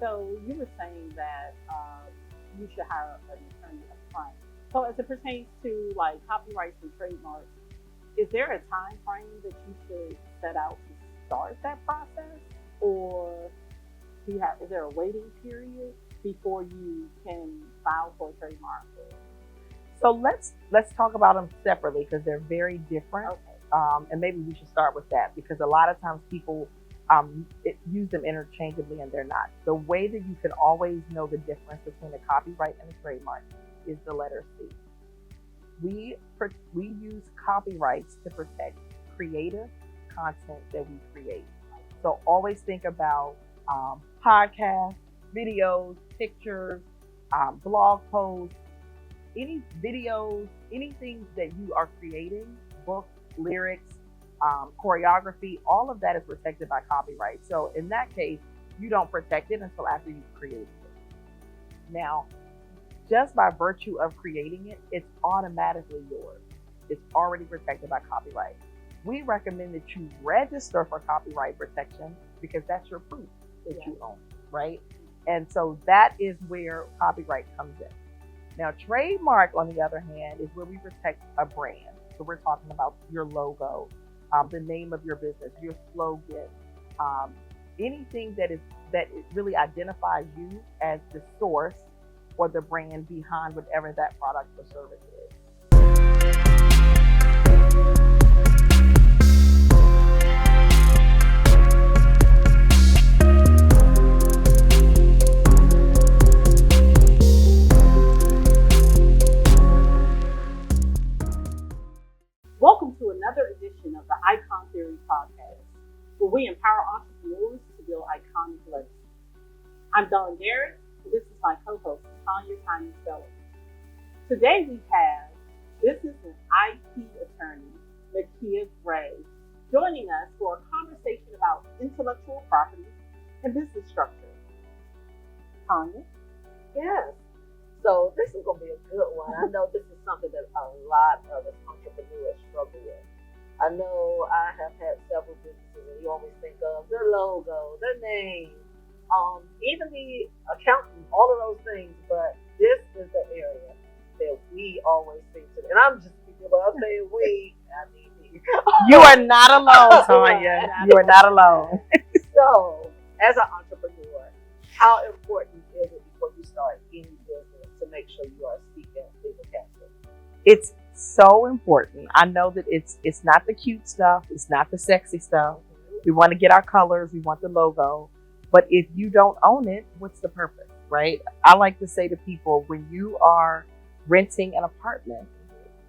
So you were saying that you should hire an attorney up front. So as it pertains to like copyrights and trademarks, is there a time frame that you should set out to start that process, or is there a waiting period before you can file for a trademark? So let's talk about them separately because they're very different. Okay. And maybe we should start with that because a lot of times people use them interchangeably and they're not. The way that you can always know the difference between a copyright and a trademark is the letter C. We use copyrights to protect creative content that we create. So always think about podcasts, videos, pictures, blog posts, any videos, anything that you are creating, books, lyrics, choreography, all of that is protected by copyright. So in that case, you don't protect it until after you've created it. Now, just by virtue of creating it, it's automatically yours. It's already protected by copyright. We recommend that you register for copyright protection because that's your proof that you own, right? And so that is where copyright comes in. Now, trademark, on the other hand, is where we protect a brand. So we're talking about your logo, the name of your business, your slogan, anything that really identifies you as the source or the brand behind whatever that product or service is. Welcome to another edition of the Icon Theory Podcast, where we empower entrepreneurs to build iconic legacy. I'm Garrett, and this is my co-host, Tanya, Bellamy. Today we have business and IP attorney, Nakia Gray, joining us for a conversation about intellectual property and business structure. Tanya? Yes. So this is going to be a good one. I know this is something that a lot of us entrepreneurs struggle with. I know I have had several businesses and you always think of their logo, their name, even the accountant, all of those things. But this is the area that we always think to. And I'm just speaking about saying we. I mean me. You are not alone, Tanya. You are not alone. So, as an entrepreneur, how important is it before you start any business to make sure you are seeking legal counsel? It's so important. I know that it's not the cute stuff. It's not the sexy stuff. We want to get our colors. We want the logo. But if you don't own it, what's the purpose, right? I like to say to people, when you are renting an apartment,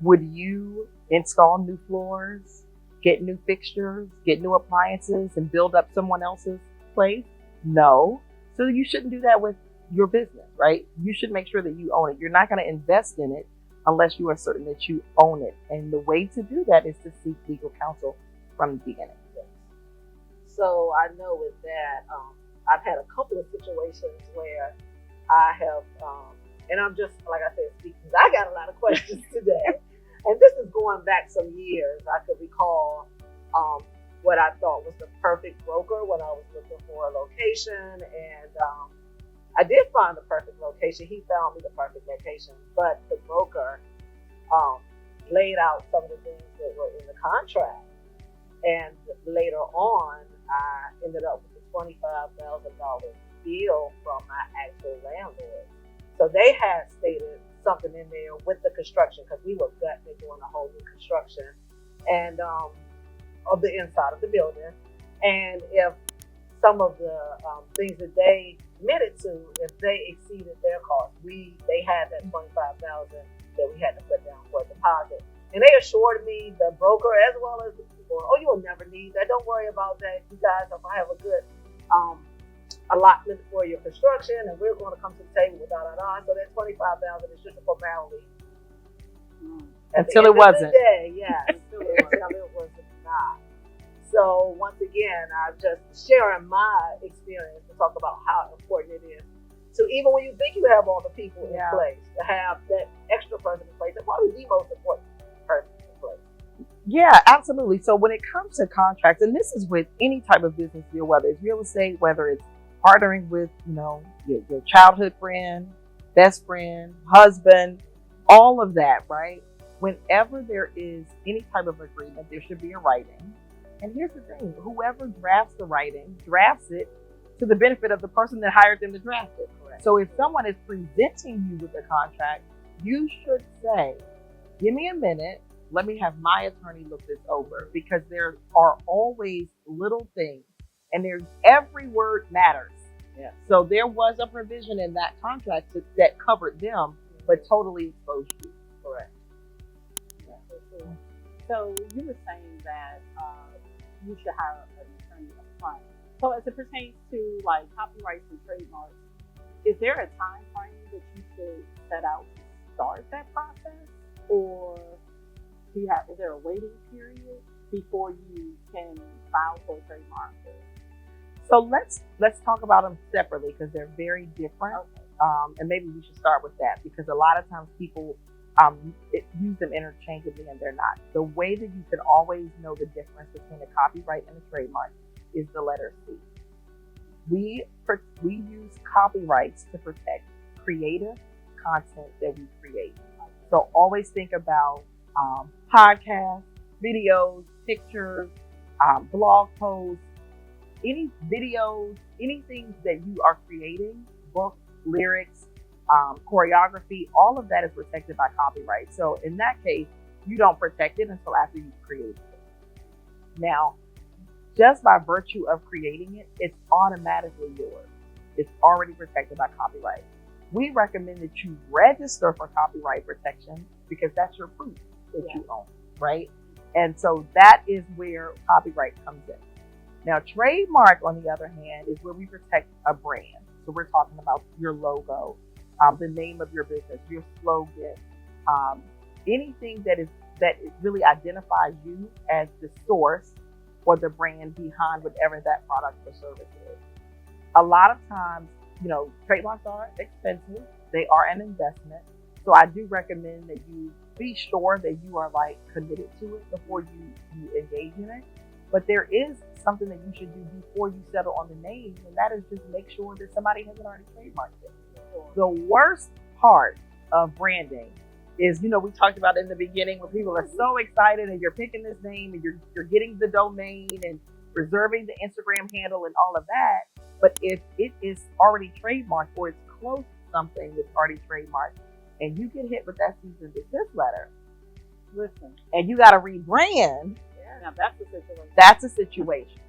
would you install new floors, get new fixtures, get new appliances, and build up someone else's place? No. So you shouldn't do that with your business, right? You should make sure that you own it. You're not going to invest in it unless you are certain that you own it. And the way to do that is to seek legal counsel from the beginning. So I know with that, I've had a couple of situations where I have, and I'm just, like I said, speaking, I got a lot of questions today. And this is going back some years. I could recall what I thought was the perfect broker when I was looking for a location. And I did find the perfect location. He found me the perfect location. But the broker laid out some of the things that were in the contract. And later on, I ended up with a $25,000 bill from my actual landlord. So they had stated something in there with the construction, because we were gutting doing a whole new construction and of the inside of the building. And if some of the things that they committed to, if they exceeded their cost, they had that $25,000 that we had to put down for a deposit. And they assured me, the broker as well as the people, oh, you'll never need that. Don't worry about that. You guys have a good allotment for your construction, and we're going to come to the table with da-da-da. So that $25,000 is just a formality. Until it wasn't. Until it was not. So once again, I'm just sharing my experience to talk about how important it is. So even when you think you have all the people in place, to have that extra person in place, and probably the most important person in place. Yeah, absolutely. So when it comes to contracts, and this is with any type of business deal, whether it's real estate, whether it's partnering with, your childhood friend, best friend, husband, all of that, right? Whenever there is any type of agreement, there should be a writing. And here's the thing, whoever drafts the writing, drafts it to the benefit of the person that hired them to draft it. Correct. So if someone is presenting you with a contract, you should say, give me a minute, let me have my attorney look this over, because there are always little things, and every word matters. Yeah. So there was a provision in that contract that covered them, but totally exposed you. Correct. Yeah. So you were saying that you should hire an attorney up front. So as it pertains to like copyrights and trademarks, is there a time frame that you should set out to start that process, or is there a waiting period before you can file for a trademark? So let's talk about them separately because they're very different. Okay. And maybe we should start with that because a lot of times people use them interchangeably and they're not. The way that you can always know the difference between a copyright and a trademark is the letter C. We use copyrights to protect creative content that we create. So always think about podcasts, videos, pictures, blog posts, any videos, anything that you are creating, books, lyrics, choreography, all of that is protected by copyright. So in that case, you don't protect it until after you've created it. Now, just by virtue of creating it, it's automatically yours. It's already protected by copyright. We recommend that you register for copyright protection because that's your proof that you own, right? And so that is where copyright comes in. Now, trademark, on the other hand, is where we protect a brand. So we're talking about your logo, the name of your business, your slogan, anything that really identifies you as the source or the brand behind whatever that product or service is. A lot of times, trademarks are expensive. They are an investment. So I do recommend that you be sure that you are committed to it before you engage in it. But there is something that you should do before you settle on the name, and that is just make sure that somebody hasn't already trademarked it. The worst part of branding is, we talked about in the beginning where people are so excited and you're picking this name and you're getting the domain and reserving the Instagram handle and all of that. But if it is already trademarked or it's close to something that's already trademarked and you get hit with that cease and desist letter, Listen, and you got to rebrand, now that's a situation. that's a situation.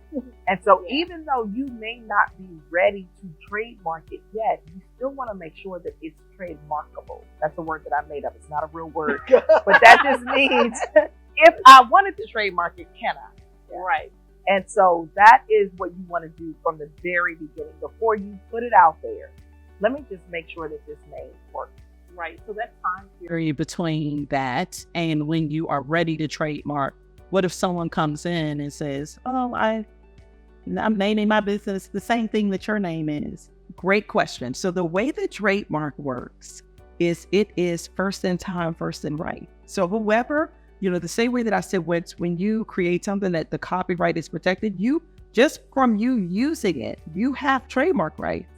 And so even though you may not be ready to trademark it yet, you still want to make sure that it's trademarkable. That's a word that I made up. It's not a real word. But that just means if I wanted to trademark it, can I? Yeah. Right. And so that is what you want to do from the very beginning. Before you put it out there, let me just make sure that this name works. Right. So that time period between that and when you are ready to trademark. What if someone comes in and says, "Oh, I'm naming my business the same thing that your name is"? Great question. So the way the trademark works is it is first in time, first in right. So whoever, the same way that I said, when you create something that the copyright is protected, you just from you using it, you have trademark rights,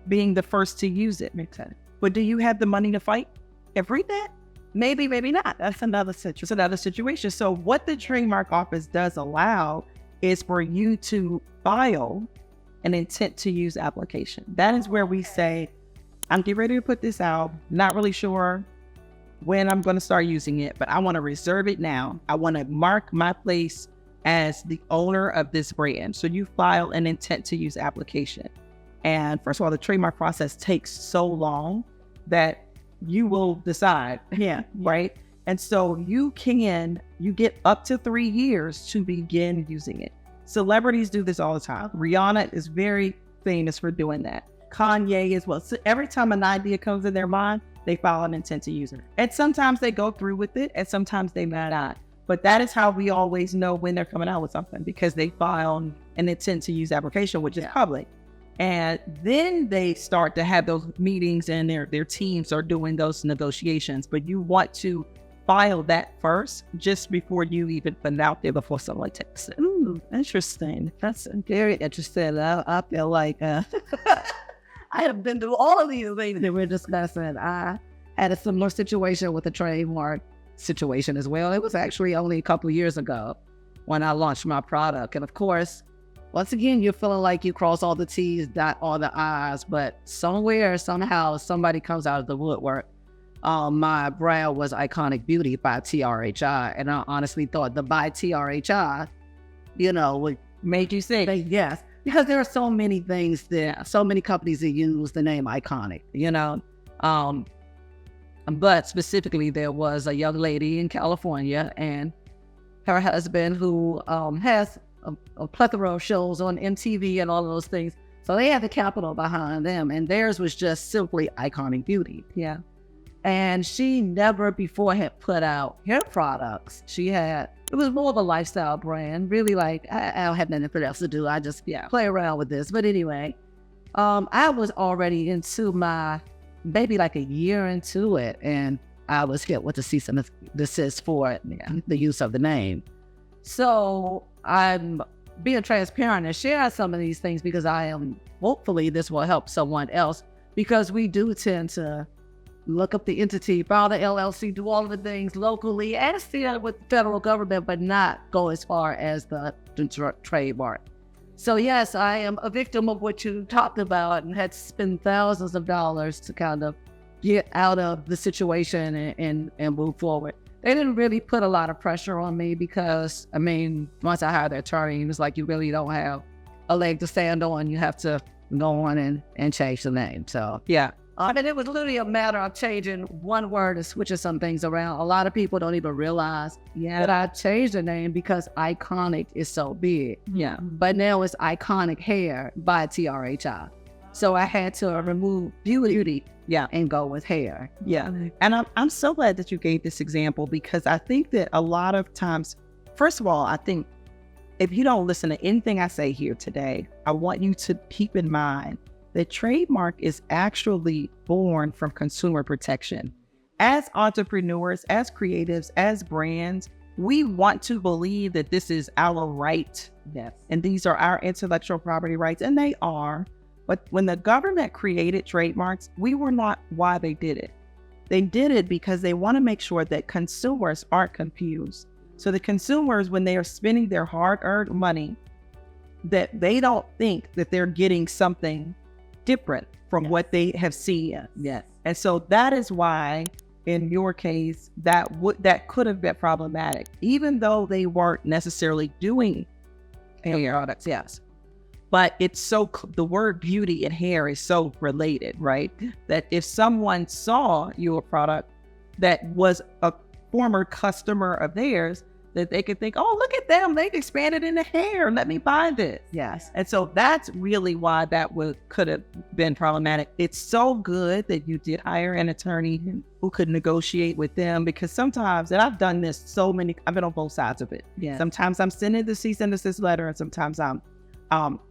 being the first to use it. Makes sense. But do you have the money to fight every day? Maybe, maybe not. That's another situation. So what the trademark office does allow is for you to file an intent to use application. That is where we say, I'm getting ready to put this out. Not really sure when I'm going to start using it, but I want to reserve it now. I want to mark my place as the owner of this brand. So you file an intent to use application. And first of all, the trademark process takes so long that you will decide. Yeah. Right. And so you get up to 3 years to begin using it. Celebrities do this all the time. Rihanna is very famous for doing that. Kanye as well. So every time an idea comes in their mind, they file an intent to use it. And sometimes they go through with it and sometimes they may not. But that is how we always know when they're coming out with something, because they file an intent to use application, which is public. And then they start to have those meetings and their teams are doing those negotiations. But you want to file that first just before you even put it out there before someone takes it. Ooh, interesting. That's very interesting. I feel like I have been through all of these things that we're discussing. I had a similar situation with a trademark situation as well. It was actually only a couple of years ago when I launched my product. And of course, once again, you're feeling like you cross all the T's, dot all the I's, but somewhere, somehow, somebody comes out of the woodwork. My brand was Iconic Beauty by TRHI, and I honestly thought the by TRHI, would Made you say, yes, because there are so many things there, so many companies that use the name Iconic, but specifically there was a young lady in California and her husband who has a plethora of shows on MTV and all of those things. So they had the capital behind them, and theirs was just simply Iconic Beauty. yeah, And she never before had put out hair products. It was more of a lifestyle brand, really like, I don't have nothing else to do. I just play around with this. But anyway, I was already into maybe like a year into it, and I was hit with the cease and desist for the use of the name. So I'm being transparent and share some of these things because hopefully this will help someone else, because we do tend to look up the entity, file the LLC, do all of the things locally and still with the federal government, but not go as far as the trademark. So yes, I am a victim of what you talked about and had to spend thousands of dollars to kind of get out of the situation and move forward. They didn't really put a lot of pressure on me because, once I hired the attorney, it was like, you really don't have a leg to stand on. You have to go on and change the name. So yeah. it was literally a matter of changing one word and switching some things around. A lot of people don't even realize that I changed the name because Iconic is so big. Yeah. But now it's Iconic Hair by TRHI. So I had to remove beauty and go with hair. Yeah. And I'm so glad that you gave this example, because I think that a lot of times, first of all, I think if you don't listen to anything I say here today, I want you to keep in mind that trademark is actually born from consumer protection. As entrepreneurs, as creatives, as brands, we want to believe that this is our right. Yes. And these are our intellectual property rights, and they are. But when the government created trademarks, we were not why they did it. They did it because they want to make sure that consumers aren't confused. So the consumers, when they are spending their hard-earned money, that they don't think that they're getting something different from what they have seen. Yes. And so that is why, in your case, that could have been problematic, even though they weren't necessarily doing hair products. Yes. But it's the word beauty and hair is so related, right? That if someone saw your product that was a former customer of theirs, that they could think, oh, look at them, they've expanded into hair, let me buy this. Yes. And so that's really why that could have been problematic. It's so good that you did hire an attorney who could negotiate with them, because sometimes, and I've done this I've been on both sides of it. Yeah. Sometimes I'm sending the cease and desist letter, and sometimes I'm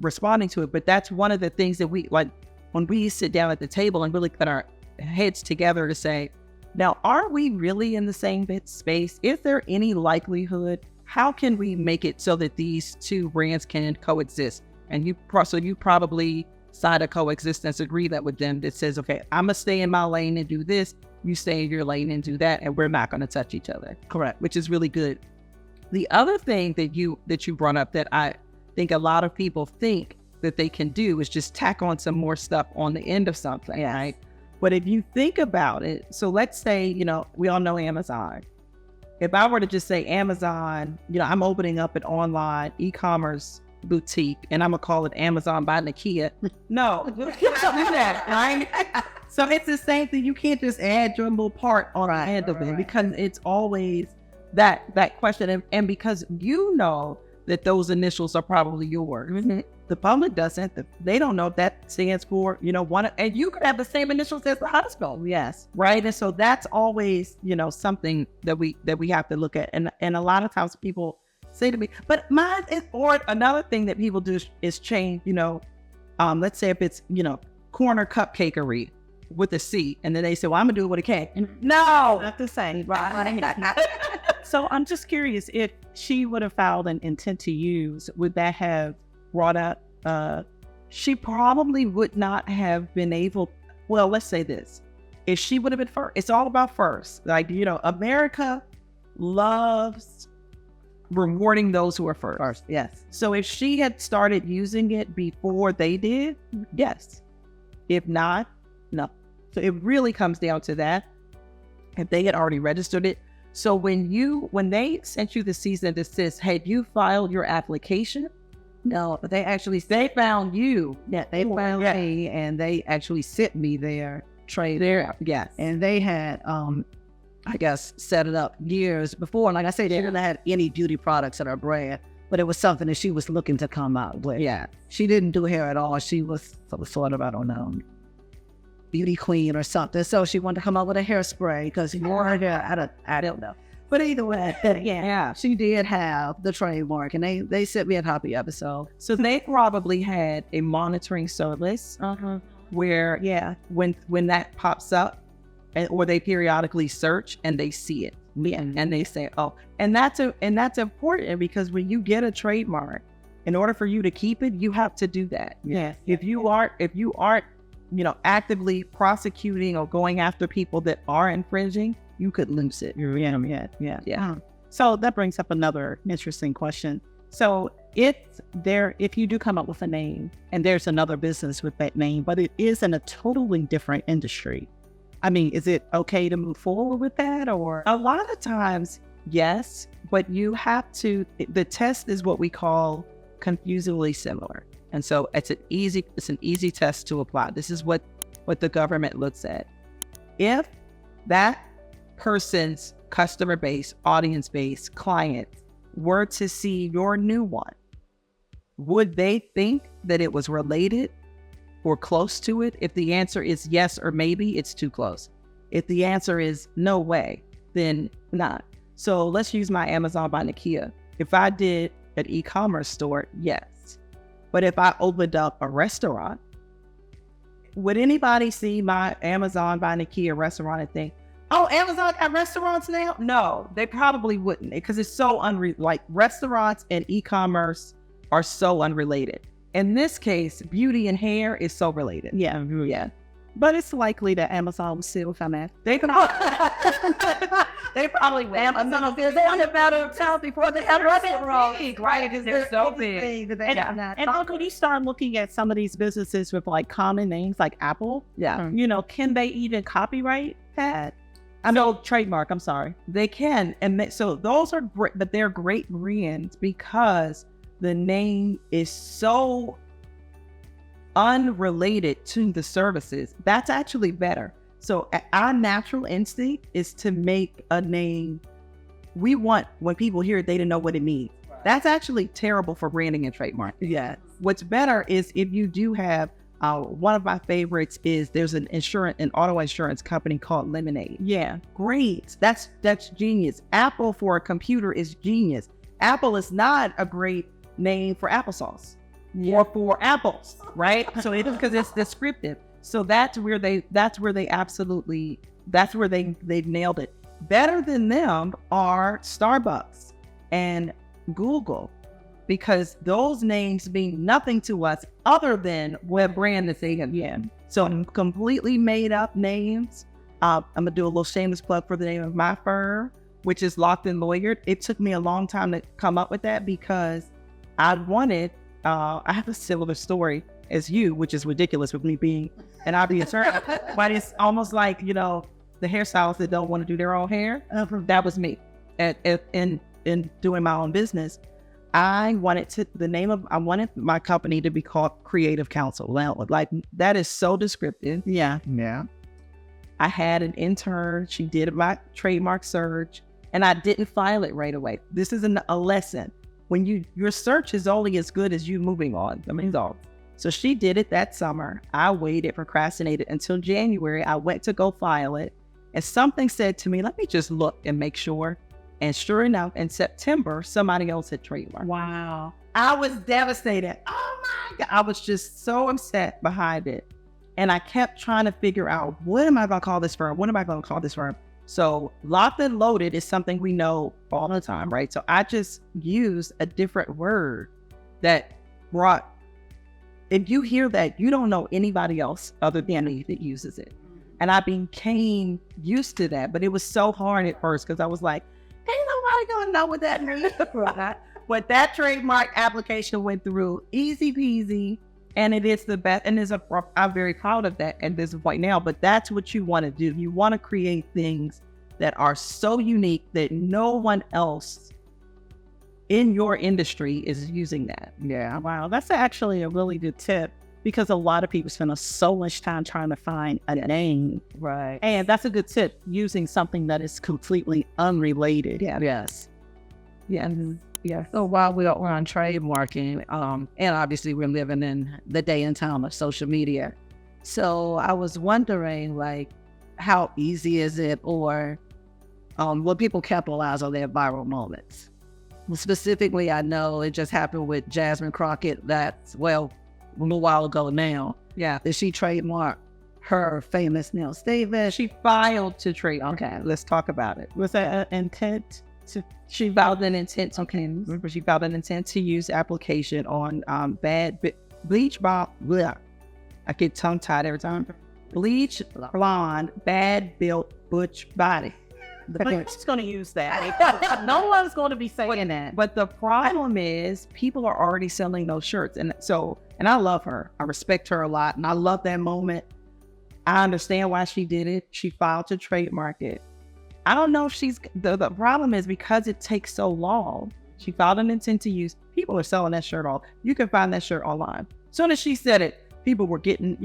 responding to it. But that's one of the things that we, like, when we sit down at the table and really put our heads together to say, now, are we really in the same space? Is there any likelihood? How can we make it so that these two brands can coexist? And you probably signed a coexistence agreement with them that says, okay, I'm going to stay in my lane and do this. You stay in your lane and do that. And we're not going to touch each other. Correct. Which is really good. The other thing that you brought up that I think a lot of people think that they can do is just tack on some more stuff on the end of something, Yes. right? But if you think about it, so let's say, we all know Amazon. If I were to just say Amazon, I'm opening up an online e-commerce boutique and I'm going to call it Amazon by Nakia. No, you can't do that, right? So it's the same thing. You can't just add your little part on the end of it, because it's always that question. And because that those initials are probably yours. Mm-hmm. The public doesn't. They don't know if that stands for, one, and you could have the same initials as the hospital. Yes. Right. And so that's always, something that we have to look at. And a lot of times people say to me, but mine is, or another thing that people do is change, let's say if it's, corner cupcakery, with a C, and then they say, well, I'm gonna do it with a K. No, Not the same. right? So I'm just curious, if she would have filed an intent to use, would that have brought up, she probably would not have been able, well, let's say this. If she would have been first, it's all about first. Like, America loves rewarding those who are first. Yes. So if she had started using it before they did, yes. If not, no. So it really comes down to that. If they had already registered it. So when they sent you the cease and desist, had you filed your application? No, but They found you. yeah, they found me, and they actually sent me their trade. Yes. And they had, I guess, set it up years before. Like I said, she didn't have any beauty products in her brand, but it was something that she was looking to come out with. Yeah. She didn't do hair at all. She was sort of, I don't know, beauty queen or something. So she wanted to come out with a hairspray because more hair, I don't know. But either way, Yeah. she did have the trademark, and they sent me a copy of it. So So they probably had a monitoring service where, when that pops up, or they periodically search and they see it, and they say, oh, and that's important, because when you get a trademark, in order for you to keep it, you have to do that. yeah, If you aren't, actively prosecuting or going after people that are infringing, you could lose it. Yeah. So that brings up another interesting question. So if you do come up with a name and there's another business with that name, but it is in a totally different industry, I mean, is it okay to move forward with that? Or a lot of times, yes, but you have to, the test is what we call confusingly similar. And so it's an easy test to apply. This is what the government looks at. If that person's customer base, audience base, client were to see your new one, would they think that it was related or close to it? If the answer is yes or maybe, it's too close. If the answer is no way, then not. So let's use my Amazon by Nakia. If I did an e-commerce store, yes. But if I opened up a restaurant, would anybody see my Amazon by Nakia restaurant and think, oh, Amazon got restaurants now? No, they probably wouldn't, because it's so like restaurants and e-commerce are so unrelated. In this case, beauty and hair is so related. yeah. But it's likely that Amazon will still come after. They probably will. Amazon, they're on the matter of time before they have restaurants, right? Because they're so big. And Uncle, you start looking at some of these businesses with like common names like Apple. Yeah. Can they even copyright that? I know trademark. I'm sorry. They can, and so those are great, but they're great brands because the name is so unrelated to the services. That's actually better. So our natural instinct is to make a name. We want, when people hear it, they don't know what it means. Right. That's actually terrible for branding and trademark. Yeah. What's better is if you do have, one of my favorites is there's an auto insurance company called Lemonade. Yeah, great. That's genius. Apple for a computer is genius. Apple is not a great name for applesauce or for apples, right? So it's because it's descriptive. So that's where they've nailed it. Better than them are Starbucks and Google, because those names mean nothing to us other than what brand that they have in. So completely made up names. I'm gonna do a little shameless plug for the name of my firm, which is Locked and Lawyered. It took me a long time to come up with that because I have a similar story as you, which is ridiculous with me being an obvious attorney, but it's almost like, the hairstylists that don't want to do their own hair. That was me. In doing my own business, I wanted my company to be called Creative Counsel. Like, that is so descriptive. Yeah. I had an intern. She did my trademark search, and I didn't file it right away. This is a lesson. When your search is only as good as you moving on. So she did it that summer. I waited, procrastinated until January. I went to go file it, and something said to me, let me just look and make sure. And sure enough, in September, somebody else had trademarked. Wow. I was devastated. Oh my God. I was just so upset behind it. And I kept trying to figure out, what am I going to call this firm? What am I going to call this firm? So locked and loaded is something we know all the time, right? So I just used a different word that brought, if you hear that, you don't know anybody else other than me that uses it. And I became used to that, but it was so hard at first because I was like, ain't nobody gonna know what that means. But that trademark application went through easy peasy, and it is the best. And I'm very proud of that at this point now. But that's what you want to do. You want to create things that are so unique that no one else in your industry is using that. Yeah. Wow, that's actually a really good tip, because a lot of people spend so much time trying to find a name. Right. And that's a good tip, using something that is completely unrelated. Yeah. Yes. Yeah. Yeah. So while we're on trademarking, and obviously we're living in the day and time of social media. So I was wondering, like, how easy is it, or will people capitalize on their viral moments? Specifically, I know it just happened with Jasmine Crockett. That's, well, a little while ago now. Yeah. That she trademarked her famous nail statement. She filed to trademark. Okay. Let's talk about it. Was that an intent to? She filed an intent to. Okay. Remember, she filed an intent to use application on bleach blonde. I get tongue tied every time. Bleach blonde, bad built butch body. She's going to use that. No one's going to be saying that. But the problem is, people are already selling those shirts, and I love her. I respect her a lot, and I love that moment. I understand why she did it. She filed to trademark it. I don't know if the problem is because it takes so long. She filed an intent to use. People are selling that shirt off. You can find that shirt online. As soon as she said it, people were getting,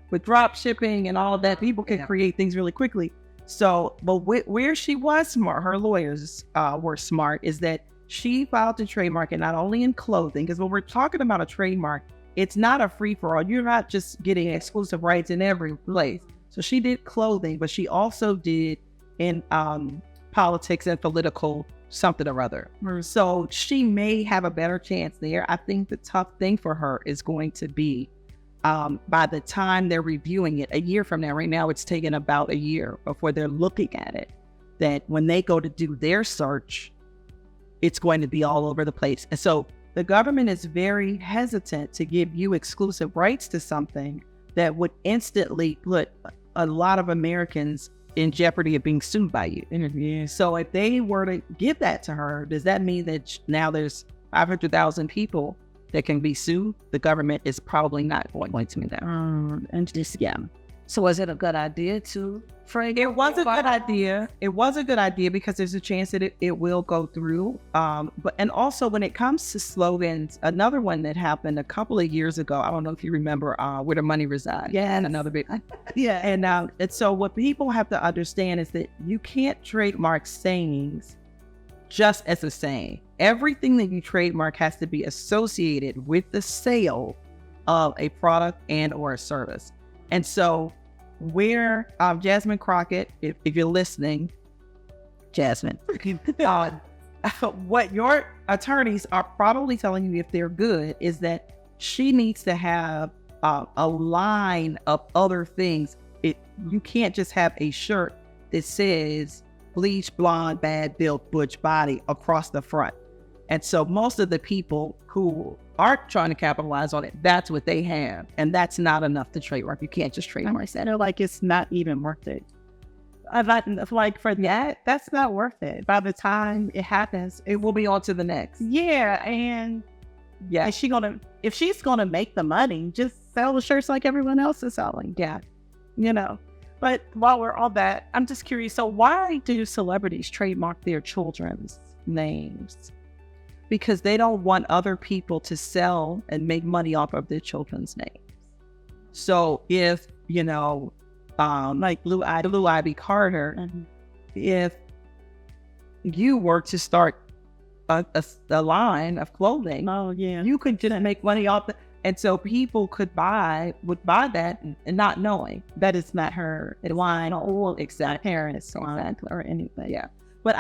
with drop shipping and all of that, people can create things really quickly. So, but where she was smart, her lawyers were smart, is that she filed to trademark it not only in clothing, because when we're talking about a trademark, it's not a free-for-all. You're not just getting exclusive rights in every place. So she did clothing, but she also did in politics and political something or other. So she may have a better chance there. I think the tough thing for her is going to be by the time they're reviewing it, a year from now. Right now, it's taken about a year before they're looking at it, that when they go to do their search, it's going to be all over the place. And so the government is very hesitant to give you exclusive rights to something that would instantly put a lot of Americans in jeopardy of being sued by you. So if they were to give that to her, does that mean that now there's 500,000 people that can be sued? The government is probably not going to do that. And just, So was it a good idea to frame? It was a good idea. It was a good idea because there's a chance that it will go through. And also when it comes to slogans, another one that happened a couple of years ago, I don't know if you remember, Where the Money Resides. Yeah. Another big, And so what people have to understand is that you can't trademark sayings just as a saying. Everything that you trademark has to be associated with the sale of a product and or a service. And so where Jasmine Crockett, if you're listening, Jasmine, what your attorneys are probably telling you, if they're good, is that she needs to have a line of other things. You can't just have a shirt that says bleach blonde, bad built butch body across the front. And so most of the people who are trying to capitalize on it, that's what they have. And that's not enough to trademark. You can't just trademark that. They're like, it's not even worth it. Like for that, that's not worth it. By the time it happens, it will be on to the next. Yeah. And if she's gonna make the money, just sell the shirts like everyone else is selling. Yeah. But while we're on that, I'm just curious. So why do celebrities trademark their children's names? Because they don't want other people to sell and make money off of their children's names. So if, like Blue Ivy Carter, if you were to start a line of clothing, you could just make money off it. And so people would buy that and not knowing that it's not her line or parents or anything. Yeah. But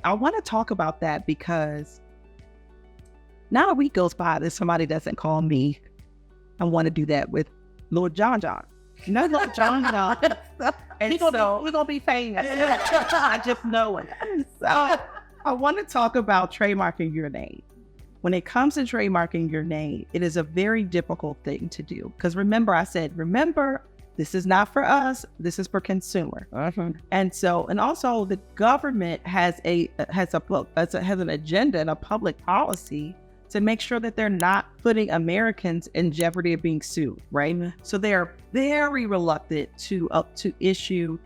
I want to talk about that because not a week goes by that somebody doesn't call me. I want to do that with Lord John. No, no, John, no. And We're gonna be famous. I just know it. So I want to talk about trademarking your name. When it comes to trademarking your name, it is a very difficult thing to do. Because remember, this is not for us. This is for consumer. And also the government has an agenda and a public policy to make sure that they're not putting Americans in jeopardy of being sued, right? So they are very reluctant to issue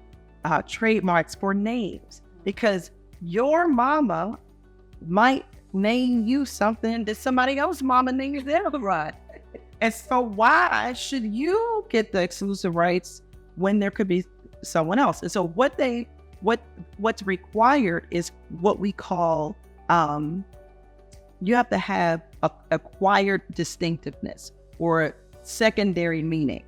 trademarks for names, because your mama might name you something that somebody else's mama named them, right? And so why should you get the exclusive rights when there could be someone else? And so what's required is what we call you have to have acquired distinctiveness or secondary meaning.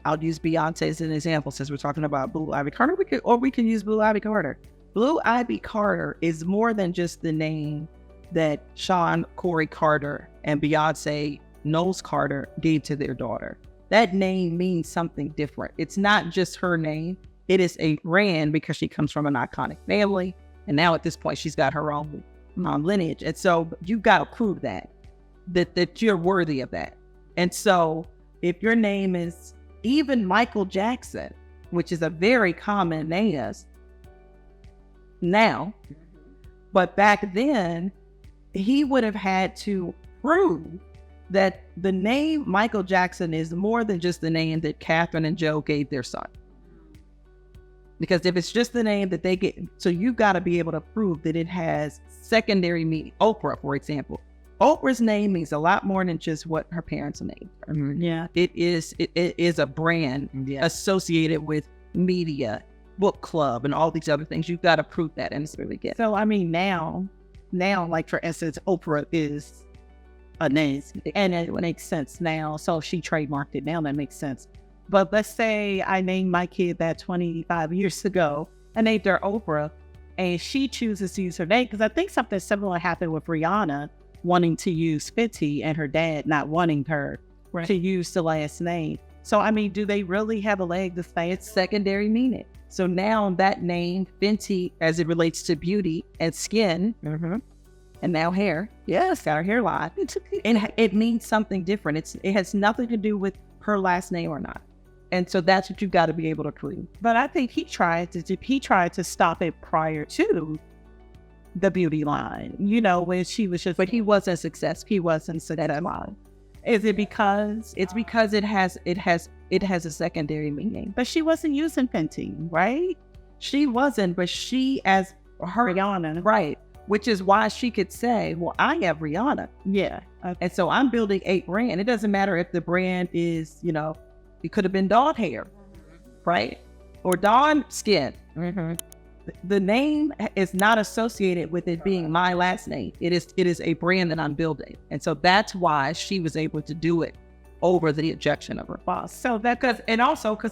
I'll use Beyonce as an example since we're talking about Blue Ivy Carter. We can use Blue Ivy Carter. Blue Ivy Carter is more than just the name that Sean Corey Carter and Beyonce Knowles Carter gave to their daughter. That name means something different. It's not just her name. It is a brand because she comes from an iconic family. And now at this point, she's got her own lineage. And so you've got to prove that you're worthy of that. And so if your name is even Michael Jackson, which is a very common name now, but back then he would have had to prove that the name Michael Jackson is more than just the name that Catherine and Joe gave their son. Because if it's just the name that they get, so you've got to be able to prove that it has secondary meaning. Oprah, for example. Oprah's name means a lot more than just what her parents named her. Yeah. It is a brand associated with media, book club, and all these other things. You've got to prove that, and it's really good. So, I mean, now, like for instance, Oprah is a name, and it makes sense now. So if she trademarked it now, that makes sense. But let's say I named my kid that 25 years ago. I named her Oprah, and she chooses to use her name, because I think something similar happened with Rihanna wanting to use Fenty and her dad not wanting her to use the last name. So, I mean, do they really have a leg to say it's secondary meaning? So now that name, Fenty, as it relates to beauty and skin, and now hair, got her hairline, and it means something different. It has nothing to do with her last name or not. And so that's what you've got to be able to prove. But I think he tried to stop it prior to the beauty line, when she was just, but he wasn't successful. He wasn't successful. Is it because it's because it has a secondary meaning? But she wasn't using Fenty, right? She wasn't, but she as her Rihanna, right? Which is why she could say, well, I have Rihanna. Yeah. And so I'm building a brand. It doesn't matter if the brand is, it could have been Dawn hair, right? Or Dawn skin. The name is not associated with it being my last name. It is a brand that I'm building. And so that's why she was able to do it over the objection of her boss. So because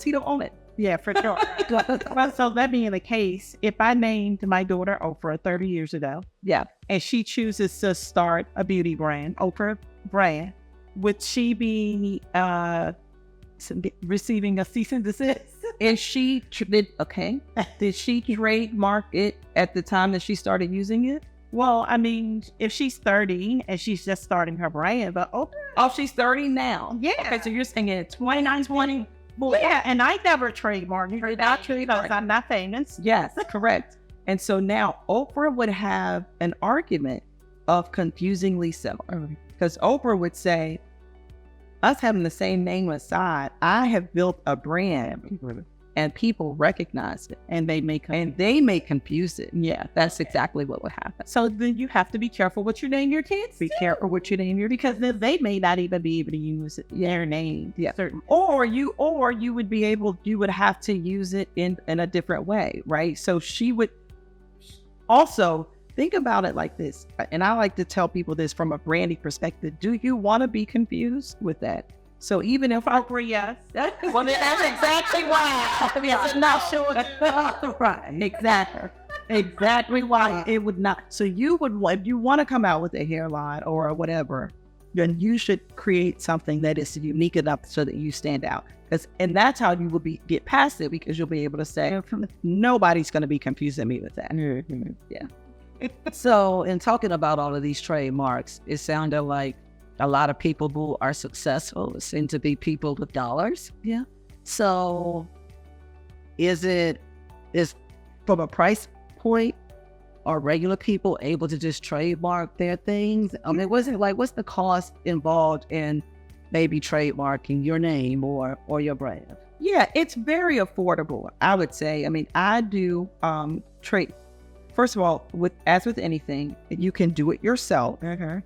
he don't own it. Yeah, for sure. Well, so that being the case, if I named my daughter Oprah 30 years ago, and she chooses to start a beauty brand, Oprah brand, would she be receiving a cease and desist? Did she trademark it at the time that she started using it? Well, I mean, if she's 30 and she's just starting her brand, but she's 30 now. Yeah. Okay, so you're saying it's 29, 20. Well, yeah, and I never trademarked it. I'm not famous. Yes, correct. And so now Oprah would have an argument of confusingly similar, because Oprah would say, us having the same name aside, I have built a brand and people recognize it, and they may confuse it. Yeah, that's exactly what would happen. So then you have to be careful what you name your kids. Be careful what you name your, because then they may not even be able to use their name. Yeah, certain. Or you would have to use it in a different way, right? So she would also think about it like this, and I like to tell people this from a branding perspective. Do you want to be confused with that? So even if I agree, yes. Well, that's exactly why. I'm not sure. Right. Exactly why it would not. So if you want to come out with a hairline or whatever, then you should create something that is unique enough so that you stand out. And that's how you will get past it, because you'll be able to say, nobody's going to be confusing me with that. Yeah. So in talking about all of these trademarks, it sounded like a lot of people who are successful seem to be people with dollars. Yeah. So is from a price point, are regular people able to just trademark their things? I mean, what's the cost involved in maybe trademarking your name or your brand? Yeah, it's very affordable, I would say. I mean, I do trade. First of all, as with anything, you can do it yourself.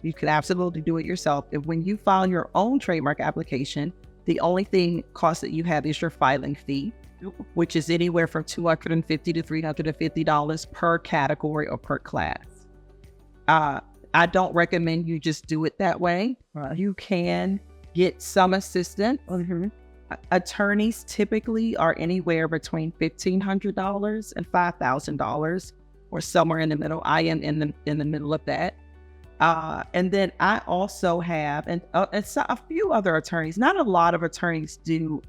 You can absolutely do it yourself. If when you file your own trademark application, the only cost that you have is your filing fee, which is anywhere from $250 to $350 per category or per class. I don't recommend you just do it that way. You can get some assistance. Attorneys typically are anywhere between $1,500 and $5,000, or somewhere in the middle. I am in the middle of that. And then I also have a few other attorneys. Not a lot of attorneys do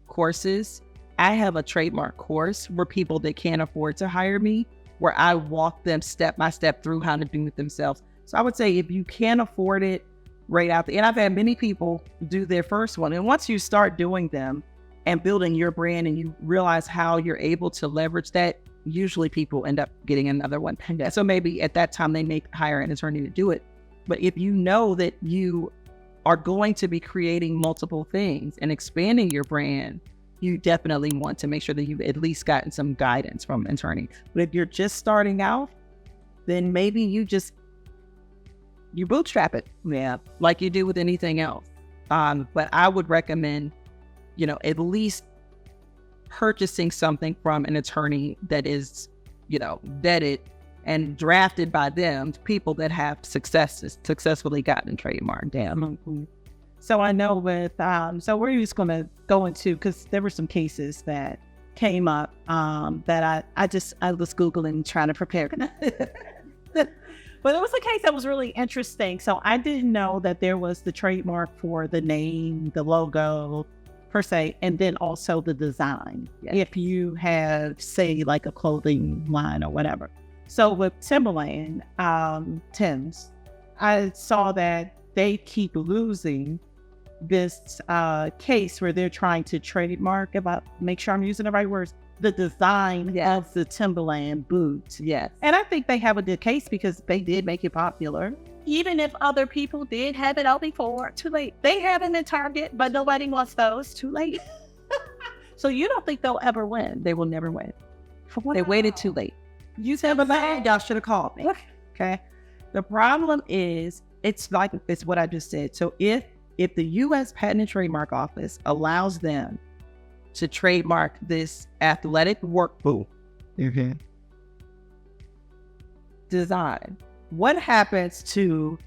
courses. I have a trademark course where people that can't afford to hire me, where I walk them step by step through how to do it themselves. So I would say if you can't afford it right out there, and I've had many people do their first one, and once you start doing them and building your brand and you realize how you're able to leverage that, usually people end up getting another one. So maybe at that time they may hire an attorney to do it. But if you know that you are going to be creating multiple things and expanding your brand, you definitely want to make sure that you've at least gotten some guidance from an attorney. But if you're just starting out, then maybe you bootstrap it. Yeah, like you do with anything else. But I would recommend, at least purchasing something from an attorney that is, vetted and drafted by them, people that have successfully gotten trademark down. So I know with, so we're just going to go into, because there were some cases that came up that I was Googling trying to prepare. But it was a case that was really interesting. So I didn't know that there was the trademark for the name, the logo, per se, and then also the design. Yes. If you have, say, like a clothing line or whatever. So with Timberland, Tim's, I saw that they keep losing this case where they're trying to trademark, make sure I'm using the right words, the design of the Timberland boots. Yes. And I think they have a good case because they did make it popular. Even if other people did have it out before, too late. They have it in Target, but nobody wants those. Too late. So you don't think they'll ever win? They will never win. Wow. They waited too late. You said, y'all should have called me. Okay. The problem is, it's what I just said. So if the U.S. Patent and Trademark Office allows them to trademark this athletic work boot design, what happens to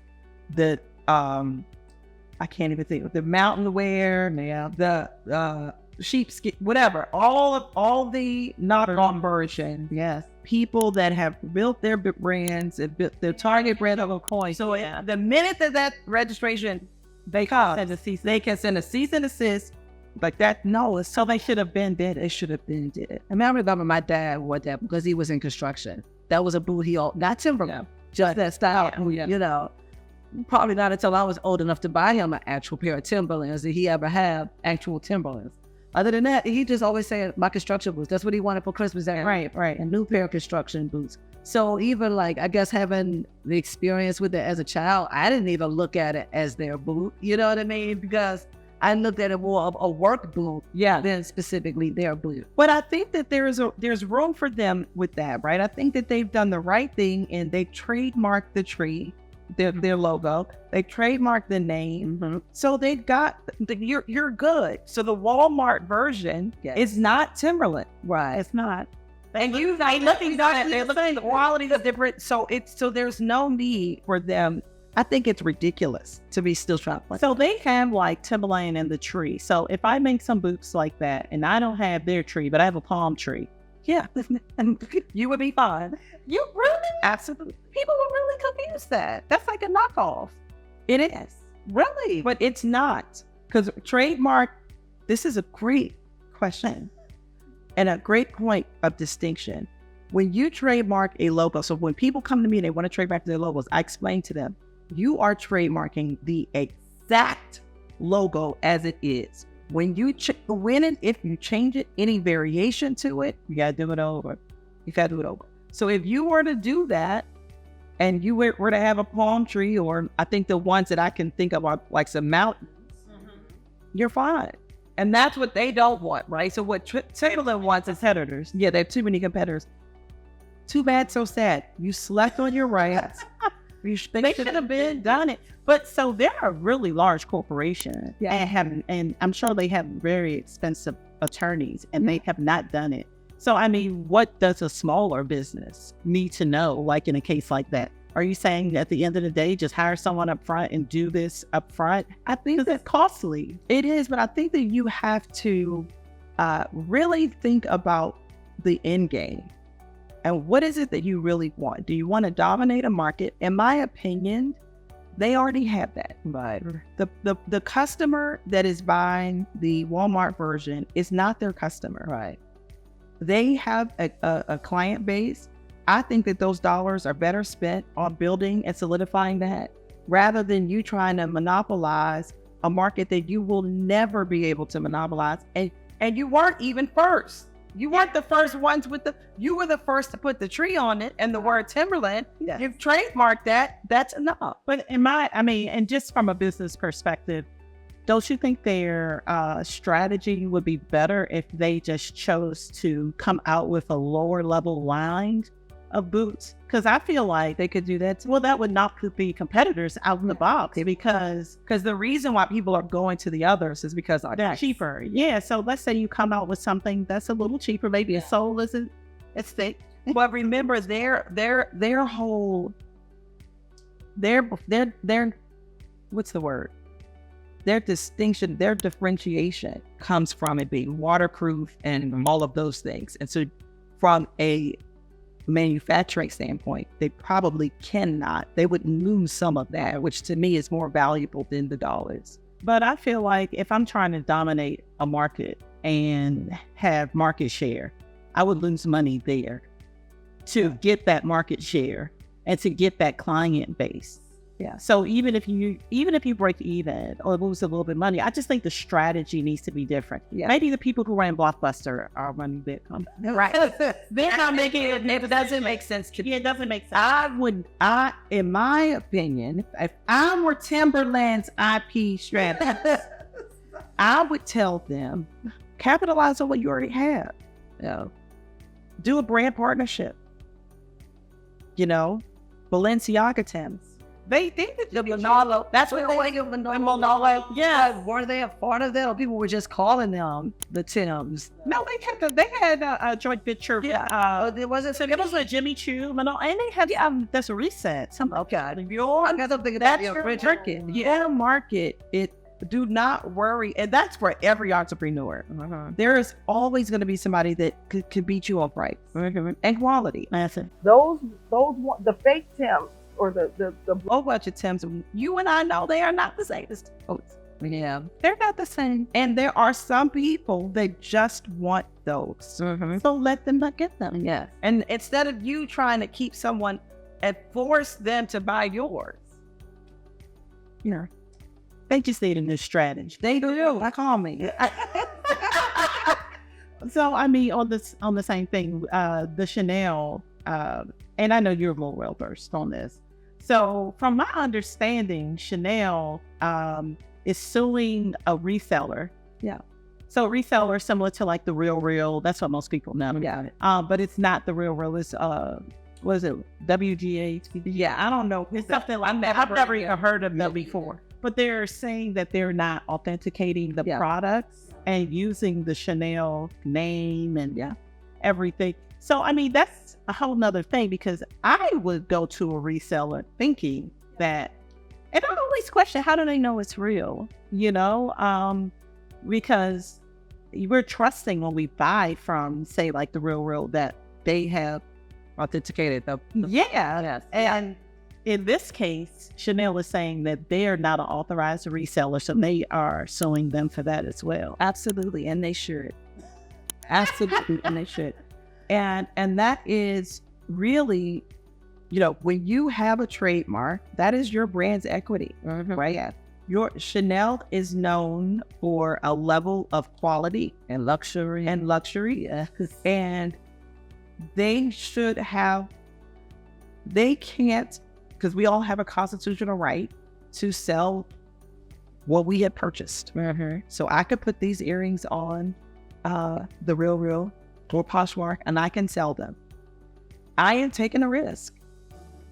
the I can't even think of the mountain wear, the sheepskin, whatever, all the knockoff versions. Yes. People that have built their brands and built their Target brand of a coin. So the minute that registration they can send a cease and desist like that. No, so they should have been dead. It should have been dead. I mean, I remember my dad wore that because he was in construction. That was a boot not Timberland, just that style. Probably not until I was old enough to buy him an actual pair of Timberlands did he ever have actual Timberlands. Other than that, he just always said my construction boots. That's what he wanted for Christmas. Right. A new pair of construction boots. So even I guess having the experience with it as a child, I didn't even look at it as their boot. You know what I mean? Because I looked at it more of a work boot than specifically their boot. But I think that there's room for them with that, right? I think that they've done the right thing and they've trademarked the tree, their logo. They trademarked the name. Mm-hmm. So they've got, you're good. So the Walmart version is not Timberland. Right. It's not. And the quality is different. So there's no need for them. I think it's ridiculous to be still trying to play. So they have Timberland and the tree. So if I make some boots like that and I don't have their tree, but I have a palm tree, you would be fine. You really? Absolutely. People will really confuse that. That's like a knockoff. It is. Really? But it's not. Because trademark this is a great question and a great point of distinction. When you trademark a logo, so when people come to me and they want to trademark their logos, I explain to them, you are trademarking the exact logo as it is. When you if you change it, any variation to it, you gotta do it over. You gotta do it over. So if you were to do that, and you were to have a palm tree, or I think the ones that I can think of are like some mountains, you're fine. And that's what they don't want, right? So what Timberland wants is competitors. Yeah, they have too many competitors. Too bad, so sad. You slept on your rights. They should have been done it. But so they're a really large corporation, and I'm sure they have very expensive attorneys, and they have not done it. So I mean, what does a smaller business need to know, like in a case like that? Are you saying at the end of the day, just hire someone up front and do this up front? I think that's costly. It is, but I think that you have to really think about the end game. And what is it that you really want? Do you want to dominate a market? In my opinion, they already have that. Right. The customer that is buying the Walmart version is not their customer. Right. They have a client base. I think that those dollars are better spent on building and solidifying that, rather than you trying to monopolize a market that you will never be able to monopolize. And you weren't even first. You weren't the first ones you were the first to put the tree on it and the word Timberland. Yes. You've trademarked that. That's enough. But and just from a business perspective, don't you think their strategy would be better if they just chose to come out with a lower level line of boots? Because I feel like they could do that. Well, that would not be competitors out in the box, because the reason why people are going to the others is because they're cheaper. Yeah. So let's say you come out with something that's a little cheaper, maybe a sole isn't as thick. But remember, their whole what's the word? Their distinction, their differentiation comes from it being waterproof and all of those things. And so from a manufacturing standpoint, they probably they wouldn't lose some of that, which to me is more valuable than the dollars. But I feel like if I'm trying to dominate a market and have market share, I would lose money there to get that market share and to get that client base. Yeah. So even if you break even or lose a little bit of money, I just think the strategy needs to be different. Yeah. Maybe the people who ran Blockbuster are running big companies. Right. They're not making it. It doesn't make sense to me. Yeah, it doesn't make sense. In my opinion, if I were Timberland's IP strategist, I would tell them, capitalize on what you already have. Do a brand partnership. Balenciaga Tims. They think that the Manolo, that's what they think of Manolo. Yeah. Were they a part of that, or people were just calling them the Tims? No, they had a joint venture. Yeah. It was a Jimmy Choo, Manolo, and they had that's a reset. Okay. I got something that's your market. Yeah, market. Do not worry, and that's for every entrepreneur. There is always going to be somebody that could beat you on price and quality. Those the fake Tims, or the low budget Tims, you and I know they are not the same as those. Yeah, they're not the same. And there are some people that just want those. So let them not get them. Yeah. And instead of you trying to keep someone and force them to buy yours, they just need a new strategy. They do. Call me. So on the same thing, the Chanel, and I know you're more well versed on this. So from my understanding, Chanel is suing a reseller. Yeah. So reseller similar to like the Real. That's what most people know. Yeah. But it's not the Real. It's what is it? WGA? Yeah, I don't know. It's something like that. I've never even heard of that before. But they're saying that they're not authenticating the products and using the Chanel name and everything. So, that's a whole nother thing, because I would go to a reseller thinking that, and I always question, how do they know it's real? Because we're trusting when we buy from, say, like the Real, that they have authenticated the yes. And in this case, Chanel is saying that they are not an authorized reseller, so they are suing them for that as well. Absolutely, and they should. Absolutely, and they should. And that is really, when you have a trademark, that is your brand's equity, right? Yeah. Your Chanel is known for a level of quality And luxury. yes. And they should have, they can't, because we all have a constitutional right to sell what we had purchased. So I could put these earrings on the Real or Poshmark, and I can sell them. I am taking a risk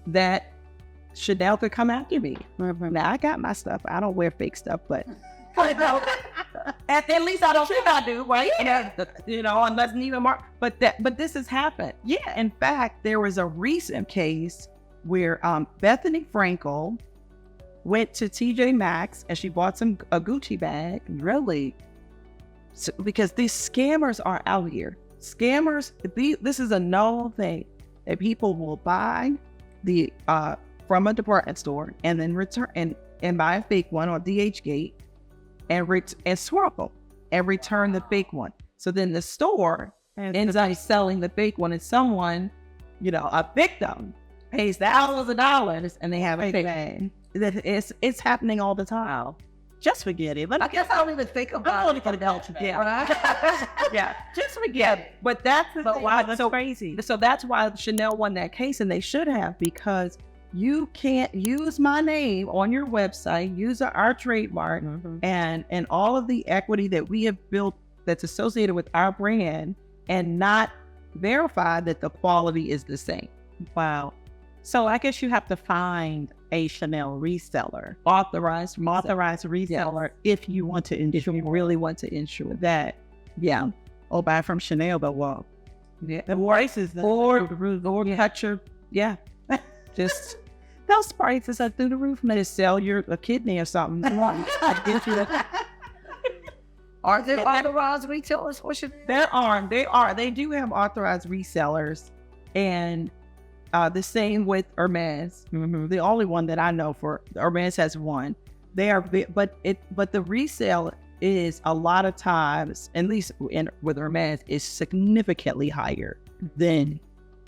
that Chanel could come after me. Now I got my stuff. I don't wear fake stuff, but at least I don't think I do, right? Unless Neiman Marcus. But this has happened. Yeah. In fact, there was a recent case where Bethany Frankel went to TJ Maxx and she bought a Gucci bag. Really? So, because these scammers are out here. Scammers. This is a known thing that people will buy from a department store and then return and buy a fake one on DHgate and swap them and return the fake one. So then the store ends up selling the fake one, and someone, a victim, pays thousands of dollars and they have a fake bag. It's happening all the time. Just forget it. I guess I don't even think about it. Yeah, just forget it. But that's the thing. Wow, that's crazy. So that's why Chanel won that case, and they should have, because you can't use my name on your website, use our trademark, and all of the equity that we have built that's associated with our brand, and not verify that the quality is the same. Wow. So I guess you have to find a Chanel reseller, Authorized reseller, if you want to insure. If you really want to insure that. Yeah. Or buy from Chanel, but well, yeah, the prices or cut your just those prices are through the roof. Maybe sell a kidney or something. Are there authorized retailers? There are. They do have authorized resellers, and the same with Hermes. The only one that I know for Hermes has one. They are, but the resale is a lot of times, at least with Hermes, is significantly higher than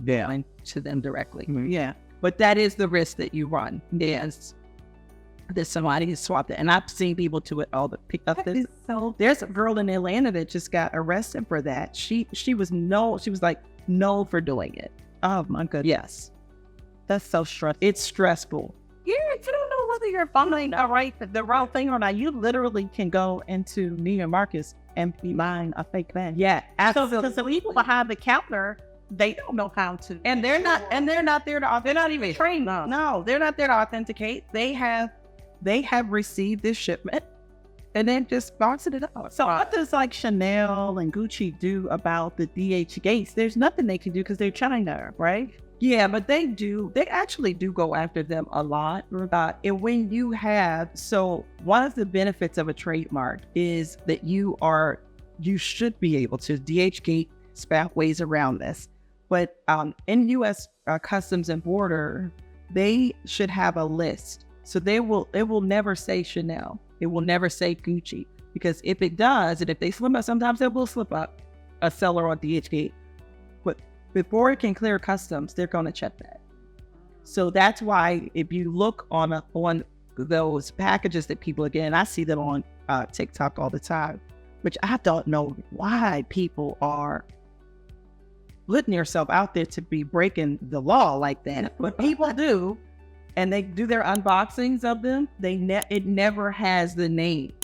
going to them directly. Yeah. But that is the risk that you run. Yes. That somebody has swapped it. And I've seen people pick up this. So there's a girl in Atlanta that just got arrested for that. She was known for doing it. Oh my goodness. Yes. That's so stressful. It's stressful. Yeah, you don't know whether you're following the wrong thing or not. You literally can go into Neiman Marcus and be buying a fake bag. Yeah, absolutely. Because the people behind the counter, they don't know how to. And they're not there to, they're not even trained. No, they're not there to authenticate. They have received this shipment and then just boxing it up. So what does Chanel and Gucci do about the DH gates? There's nothing they can do because they're China, right? Yeah, but they actually do go after them a lot. And when you so one of the benefits of a trademark is that you should be able to, DHgate SPAC ways around this. But in U.S. Customs and Border, they should have a list. So it will never say Chanel. It will never say Gucci. Because if it does, and if they slip up, sometimes they will slip up a seller on DHgate. But before it can clear customs, they're going to check that. So that's why if you look on those packages that people, again, I see them on TikTok all the time, which I don't know why people are putting yourself out there to be breaking the law like that. But people do, and they do their unboxings of them. It never has the name,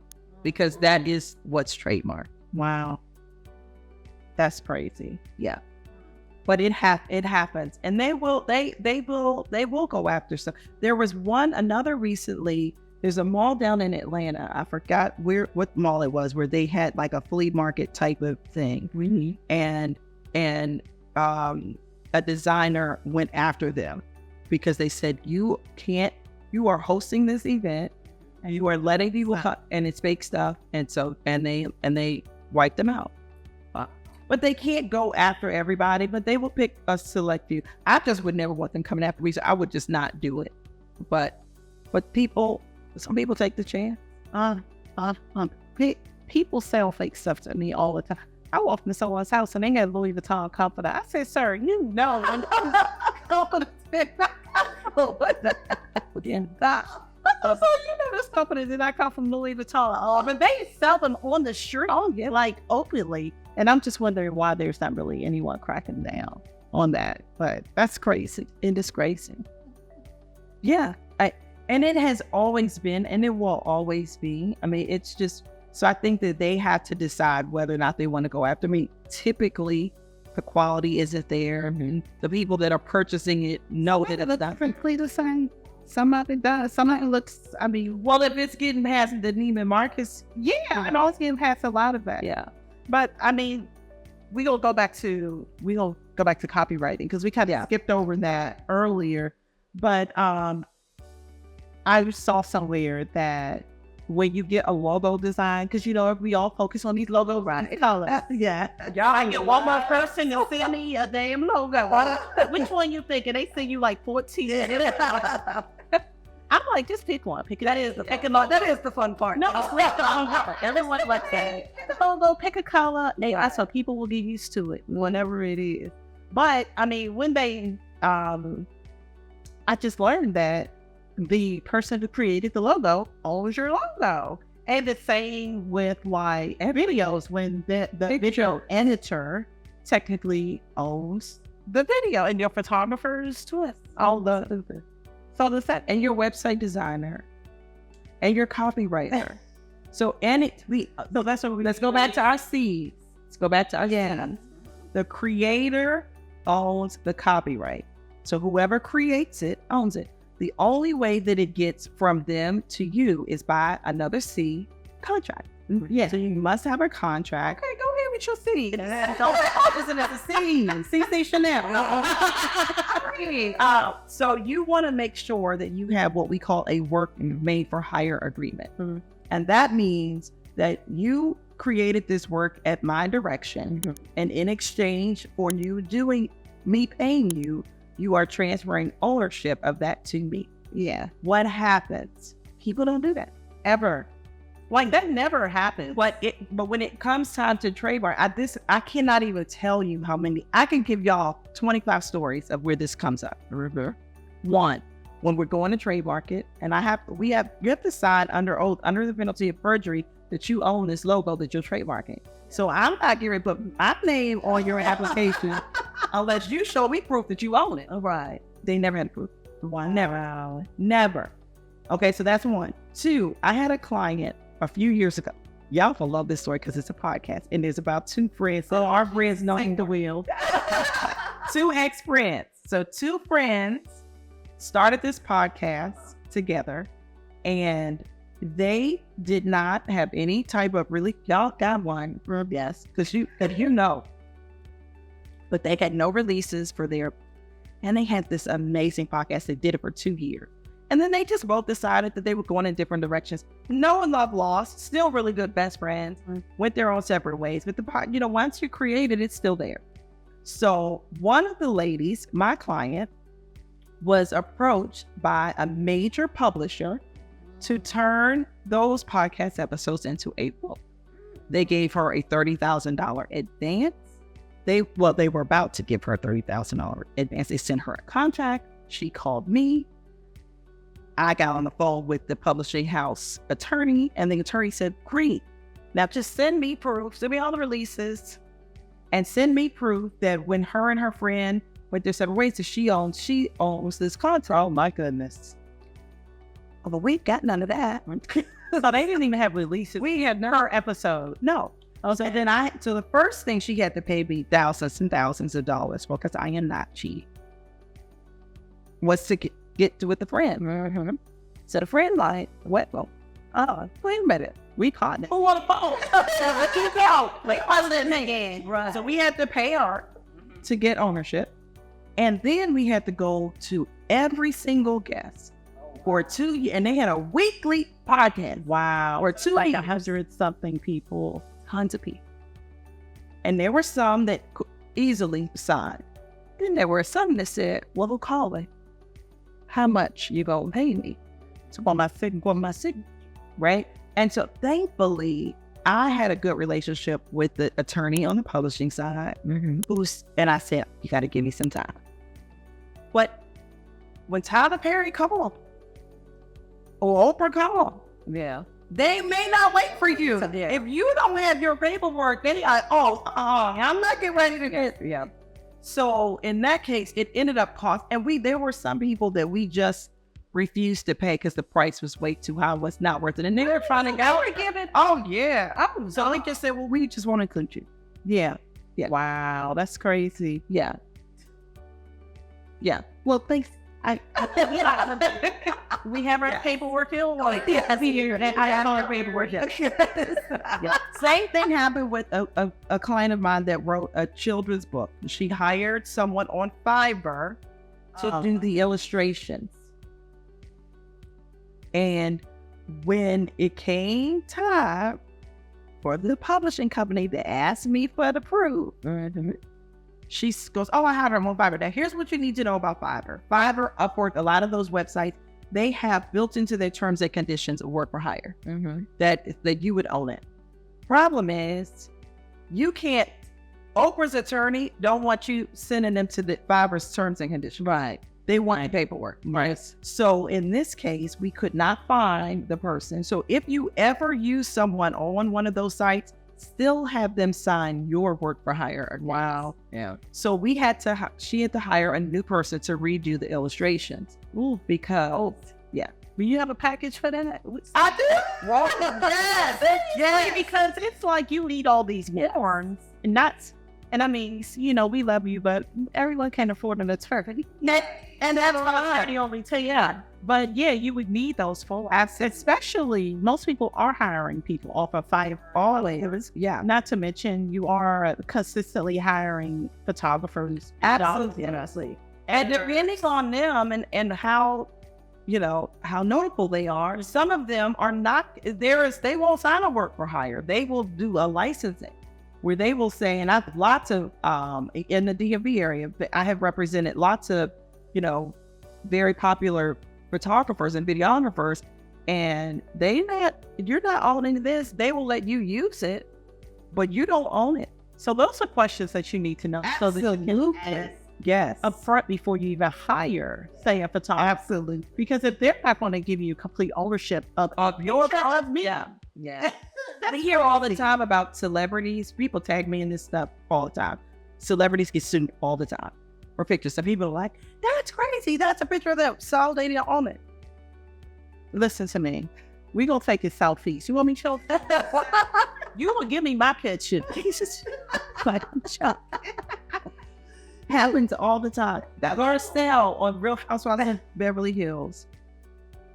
because that is what's trademarked. Wow, that's crazy. Yeah, but it happens, and they will go after stuff. There was another recently. There's a mall down in Atlanta. I forgot what mall it was, where they had like a flea market type of thing, and a designer went after them because they said, you are hosting this event and you are letting people and it's fake stuff, and they wiped them out. But they can't go after everybody, but they will pick a select few. I just would never want them coming after me, so I would just not do it. But some people take the chance. People sell fake stuff to me all the time. I walk into someone's house and they got Louis Vuitton comforter. I said, sir, you know I'm comforter. So you know this company did not come from Louis Vuitton. But they sell them on the street, like openly. And I'm just wondering why there's not really anyone cracking down on that. But that's crazy and disgracing. Yeah. And it has always been, and it will always be. I mean, it's just, so I think that they have to decide whether or not they want to go after me. Typically, the quality isn't there. Mm-hmm. The people that are purchasing it know that it's not differently the same. Somebody does. Somebody looks, I mean, well, if it's getting past the Neiman Marcus, yeah, and always getting past a lot of that. Yeah. But I mean, we'll go back to copywriting because we kind of skipped over that earlier. But I saw somewhere that when you get a logo design, because we all focus on these logo colors. Yeah. Y'all get one more person, you'll send me a damn logo. Which one you thinking? They send you like 14. I'm like, just pick one. That is the fun part. No, everyone likes that. Pick a logo, pick a color. So people will get used to it whenever it is. But I mean, when they, I just learned that the person who created the logo owns your logo. And the same with like videos, when the video editor technically owns the video, and your photographers too. And your website designer and your copywriter. Let's go back to our C's. Let's go back to our C's. The creator owns the copyright. So whoever creates it owns it. The only way that it gets from them to you is by another C, contract. Yeah. So you must have a contract. Okay, go ahead with your C. Isn't that the C? CC Chanel. So you want to make sure that you have what we call a work made for hire agreement. Mm-hmm. And that means that you created this work at my direction. Mm-hmm. And in exchange for me paying you, you are transferring ownership of that to me. Yeah. What happens? People don't do that ever. Like that never happens. But when it comes time to trademark, I cannot even tell you how many. I can give y'all 25 stories of where this comes up. Remember, one, when we're going to trademark it, and you have to sign under oath, under the penalty of perjury, that you own this logo that you're trademarking. So I'm not going to put my name on your application unless you show me proof that you own it. All right. They never had proof. One, never. Okay, so that's one. Two, I had a client a few years ago. Y'all will love this story because it's a podcast, and there's about two friends. So our friends knowing the wheel. Two ex-friends. So two friends started this podcast together, and they did not have any type of y'all got one, yes, because you know, but they had no releases and they had this amazing podcast. They did it for 2 years. And then they just both decided that they were going in different directions. No love lost, still really good best friends, went their own separate ways. But once you create it, it's still there. So one of the ladies, my client, was approached by a major publisher to turn those podcast episodes into a book. They gave her a $30,000 advance. They were about to give her a $30,000 advance. They sent her a contract. She called me. I got on the phone with the publishing house attorney, and the attorney said, great. Now just send me proof, send me all the releases, and send me proof that when her and her friend went their separate ways, that she owns this contract. Oh my goodness. But we've got none of that. So they didn't even have releases. We had her episode. No. So the first thing she had to pay me thousands and thousands of dollars for, because I am not cheap, was to get to with the friend. Mm-hmm. So the friend wait a minute. We caught it. Who on the phone? Keep out. Right. So we had to pay her to get ownership. And then we had to go to every single guest for 2 years. And they had a weekly podcast. Wow. Or 2 like 100-something people. Tons of people. And there were some that could easily signed. Then there were some that said, well, we'll call it. how much you gonna pay me? So on my signature, right? And so thankfully, I had a good relationship with the attorney on the publishing side, and I said, you got to give me some time. But when Tyler Perry come on, or Oprah come on, Yeah. they may not wait for you. Yeah. If you don't have your paperwork, they like, I'm not getting ready to get. Yeah. So in that case, it ended up cost, and there were some people that we just refused to pay because the price was way too high, was not worth it. And they were trying to give it. Oh yeah. So they just said, well, we just want to include you. Yeah. Yeah. Wow, that's crazy. Yeah. Yeah. Well, thanks. We have our paperwork here. I have our paperwork here. Yeah. Same thing happened with a client of mine that wrote a children's book. She hired someone on Fiverr to do the illustrations. And when it came time for the publishing company to ask me for the proof, she goes, I hired her on Fiverr. Now, here's what you need to know about Fiverr. Fiverr, Upwork, a lot of those websites, they have built into their terms and conditions of work for hire, that you would own it. Problem is, you can't, Oprah's attorney don't want you sending them to the Fiverr's terms and conditions. Right. They want paperwork. Right. So in this case, we could not find the person. So if you ever use someone on one of those sites, still have them sign your work for hire agreement. Wow. Yeah. So she had to hire a new person to redo the illustrations. Ooh, because yeah. Do you have a package for that? I do. Yes. Because it's like you need all these forms and not. And I mean, we love you, but everyone can't afford them. That's perfect. And that's fine. You only tell you. But yeah, you would need those forms. Especially, most people are hiring people off of Fiverr always. Yeah. Not to mention, you are consistently hiring photographers. Absolutely. And depending on them and how, how notable they are, some of them are not, they won't sign a work for hire. They will do a licensing, where they will say, and I've lots of, in the DMV area, I have represented lots of, very popular photographers and videographers, and you're not owning this. They will let you use it, but you don't own it. So those are questions that you need to know. Absolutely. So that you can, yes, upfront before you even hire, say, a photographer. Absolutely. Because if they're not going to give you complete ownership of your product, Yeah. I hear all the time about celebrities. People tag me in this stuff all the time. Celebrities get sued all the time for pictures. Some people are like, that's crazy. That's a picture of them. So they didn't own it. Listen to me. We gonna take a selfies. You want me to show? You gonna give me my picture? Jesus. Happens all the time. That Garcelle on Real Housewives of Beverly Hills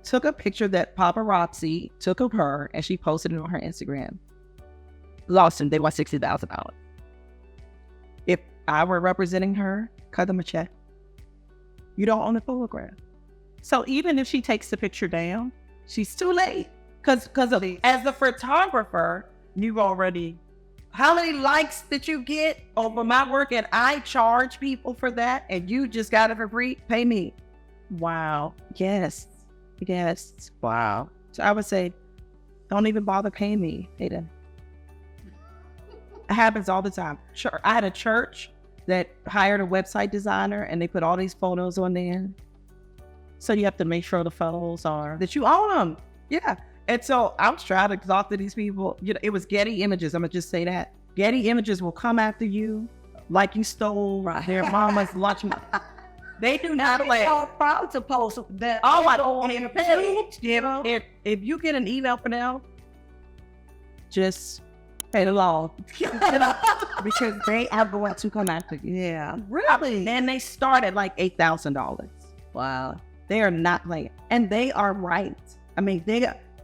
took a picture that paparazzi took of her, and she posted it on her Instagram. Lost them. They want $60,000. If I were representing her, cut them a check. You don't own the photograph. So even if she takes the picture down, she's too late. Because as a photographer, you've already, how many likes did you get over my work? And I charge people for that, and you just got it for free? Pay me. Wow. Yes. Wow. So I would say, don't even bother paying me, Aiden. It happens all the time. Sure. I had a church that hired a website designer, and they put all these photos on there. So you have to make sure the photos are, that you own them. Yeah. And so I was trying to talk to these people. It was Getty Images. I'm going to just say that. Getty Images will come after you like you stole their mama's lunch money. They do not play. I'm proud to post that. Oh, I don't want to pay. If you get an email from them, just pay the law. Because they are going to come after you. Yeah. Really? And they start at like $8,000. Wow. They are not playing. And they are right. I mean,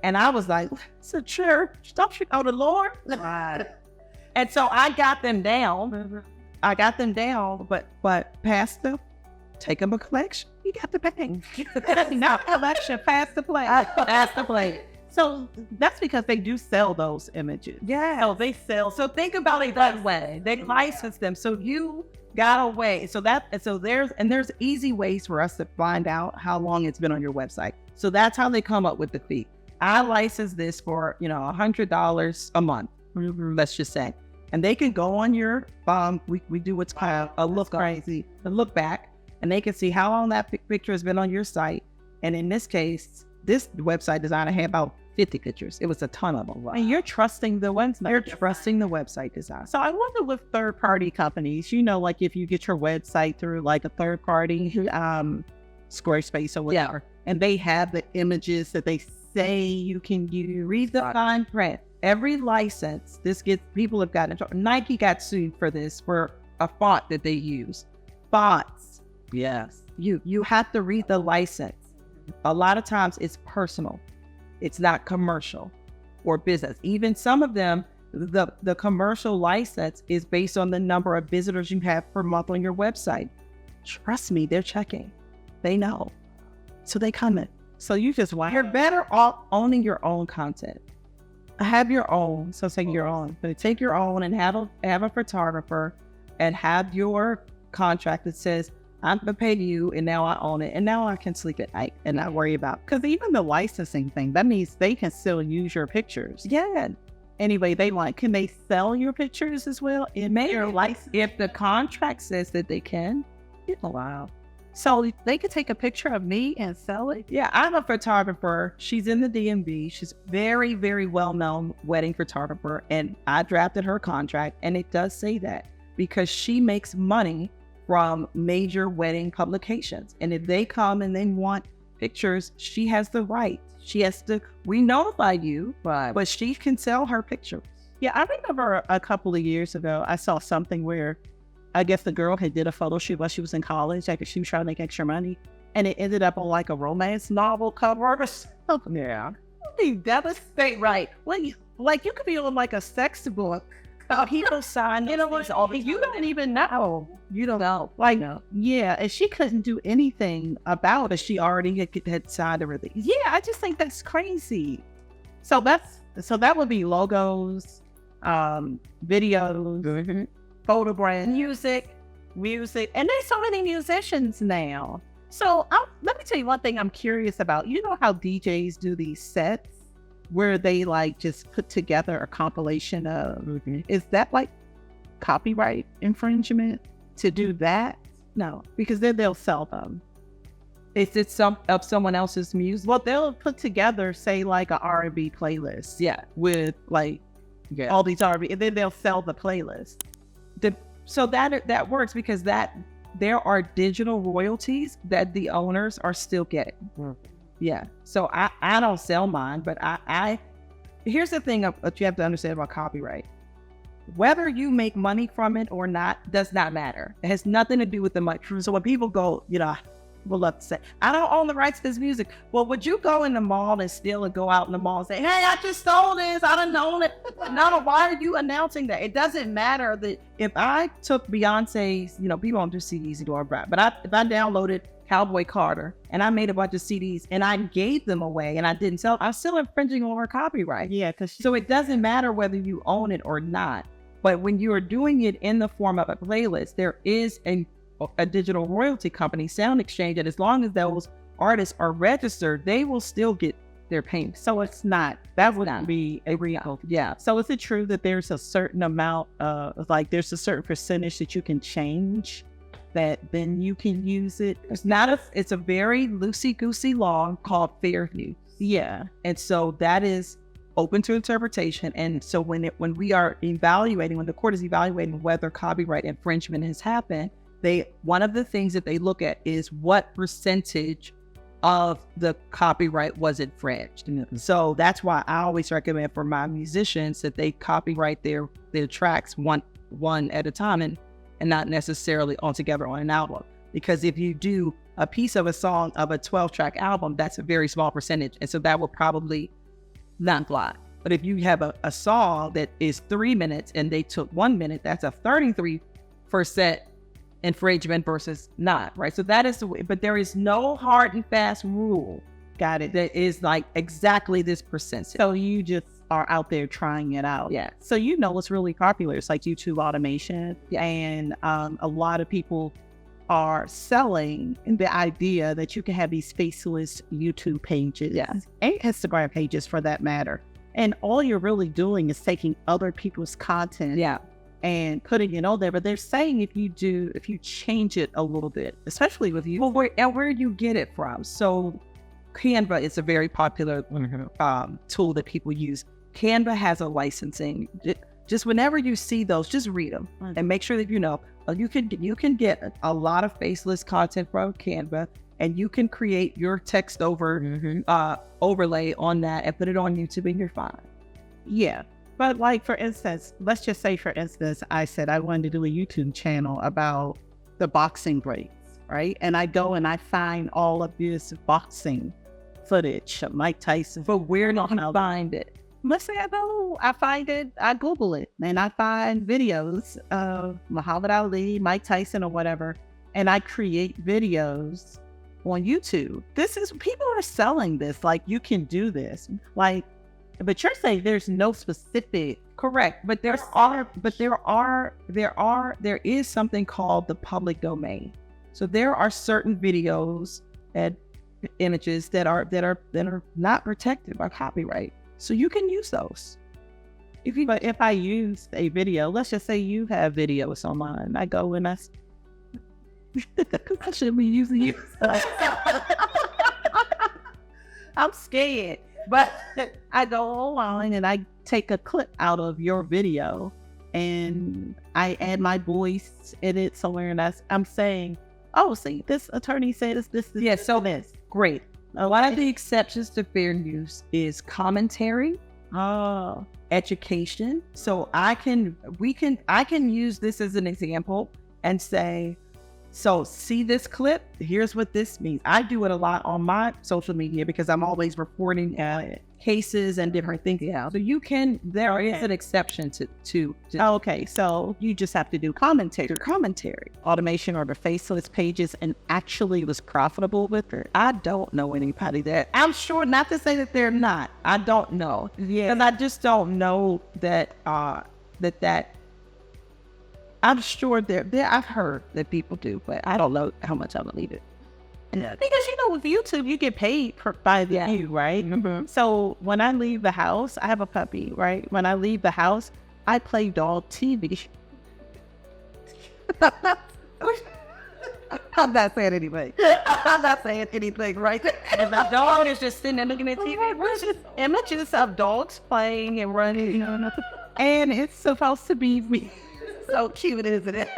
and I was like, it's a church. Don't you know the Lord? Right. And so I got them down. But pastor, take them a collection. You got to pay. Not collection, pass the plate. Pass the plate. So that's because they do sell those images. Yeah. So they sell. So think about it that way. They license them. So you got away. There's easy ways for us to find out how long it's been on your website. So that's how they come up with the fee. I license this for, $100 a month, let's just say. And they can go on your, we do what's called a look back, and they can see how long that picture has been on your site. And in this case, this website designer had about 50 pictures. It was a ton of them. Wow. And you're trusting the website. You're trusting the website design. So I wonder with third-party companies, like if you get your website through like a third-party, Squarespace or whatever, and they have the images that they say you can use. Read the fine print. Every license, people have gotten in trouble. Nike got sued for this, for a font that they use. Fonts. Yes. You have to read the license. A lot of times it's personal. It's not commercial or business. Even some of them, the commercial license is based on the number of visitors you have per month on your website. Trust me, they're checking. They know. So they come in. So you're better off owning your own content. Have your own. So take your own. But take your own and have a photographer and have your contract that says, I'm going to pay you, and now I own it, and now I can sleep at night and not worry about. Because even the licensing thing, that means they can still use your pictures. Yeah. Anyway, can they sell your pictures as well? If the contract says that they can. Wow. So they could take a picture of me and sell it? Yeah, I'm a photographer. She's in the DMV. She's very, very well-known wedding photographer, and I drafted her contract, and it does say that because she makes money from major wedding publications. And if they come and they want pictures, she has the right. We notify you, but she can sell her pictures. Yeah, I remember a couple of years ago, I saw something where I guess the girl had did a photo shoot while she was in college. Like she was trying to make extra money. And it ended up on like a romance novel cover or something. Yeah. Really devastating, right? You could be on like a sex book. People sign, you don't even know. You don't know. Yeah, and she couldn't do anything about it. She already had signed a release. Yeah, I just think that's crazy. So that would be logos, videos, photographs, music, and there's so many musicians now. So let me tell you one thing I'm curious about. You know how DJs do these sets where they just put together a compilation of, is that copyright infringement to do that? No, because then they'll sell them. Is it someone else's music? Well, they'll put together, say a R&B playlist. Yeah. With all these R&B, and then they'll sell the playlist. So that works because there are digital royalties that the owners are still getting. Yeah. So I don't sell mine, but here's the thing that you have to understand about copyright. Whether you make money from it or not does not matter. It has nothing to do with the money. So when people go, will love to say, I don't own the rights to this music. Well, would you go in the mall and steal and go out in the mall and say, hey, I just stole this, I didn't own it? No, why are you announcing that? It doesn't matter that if I took Beyonce's, people don't do CDs anymore, but if I downloaded Cowboy Carter and I made a bunch of CDs and I gave them away and I didn't sell, I'm still infringing on her copyright. Yeah, so it doesn't matter whether you own it or not. But when you are doing it in the form of a playlist, there is a digital royalty company, Sound Exchange, and as long as those artists are registered, they will still get their payment. So that wouldn't be a real. Yeah. So is it true that there's a certain amount of there's a certain percentage that you can change that then you can use it? It's a very loosey-goosey law called fair use. Yeah. And so that is open to interpretation. And so when the court is evaluating whether copyright infringement has happened, one of the things that they look at is what percentage of the copyright was infringed. Mm-hmm. So that's why I always recommend for my musicians that they copyright their tracks one at a time and not necessarily all together on an album. Because if you do a piece of a song of a 12-track album, that's a very small percentage. And so that will probably not fly. But if you have a song that is 3 minutes and they took 1 minute, that's a 33% infringement versus not, right? So that is the way, but there is no hard and fast rule Got it. that is like exactly this percentage. So you just are out there trying it out. Yeah. So you know what's really popular? It's like YouTube automation. Yeah. And a lot of people are selling the idea that you can have these faceless YouTube pages and Instagram pages for that matter. And all you're really doing is taking other people's content and putting it on there. But they're saying if you change it a little bit, especially with you. Well, where you get it from? So Canva is a very popular tool that people use. Canva has a licensing. Just whenever you see those, just read them and make sure that you know you can get a lot of faceless content from Canva, and you can create your text overlay on that and put it on YouTube, and you're fine. Yeah. But like, for instance, let's just say, for instance, I said I wanted to do a YouTube channel about the boxing breaks, right? And I go and I find all of this boxing footage of Mike Tyson. But where do you find it? Let's say I find it, I Google it, and I find videos of Muhammad Ali, Mike Tyson, or whatever, and I create videos on YouTube. People are selling this, like, you can do this. Like, but you're saying there's no specific. Correct. But there is something called the public domain. So there are certain videos and images that are not protected by copyright. So you can use those. But if I use a video, let's just say you have videos online, I go and I should be using you. I'm scared. But I go online and I take a clip out of your video and I add my voice in it somewhere, and I'm saying, oh, see, this attorney said this. Great. A lot of the exceptions to fair use is commentary, education. So I can use this as an example and say, so see this clip, here's what this means. I do it a lot on my social media because I'm always reporting cases and different things. Yeah. So there is an exception to okay, so you just have to do commentary. Automation or the faceless pages, and actually was profitable with it. I don't know anybody that, I'm sure, not to say that they're not, I don't know. Yeah. And I just don't know that I'm sure I've heard that people do, but I don't know how much I believe it. Because, with YouTube, you get paid by the view, right? Mm-hmm. So when I leave the house, I have a puppy, right? When I leave the house, I play dog TV. I'm not saying anything. Right? And the dog is just sitting there looking at TV. It's just images of dogs playing and running, and it's supposed to be me. So cute, isn't it?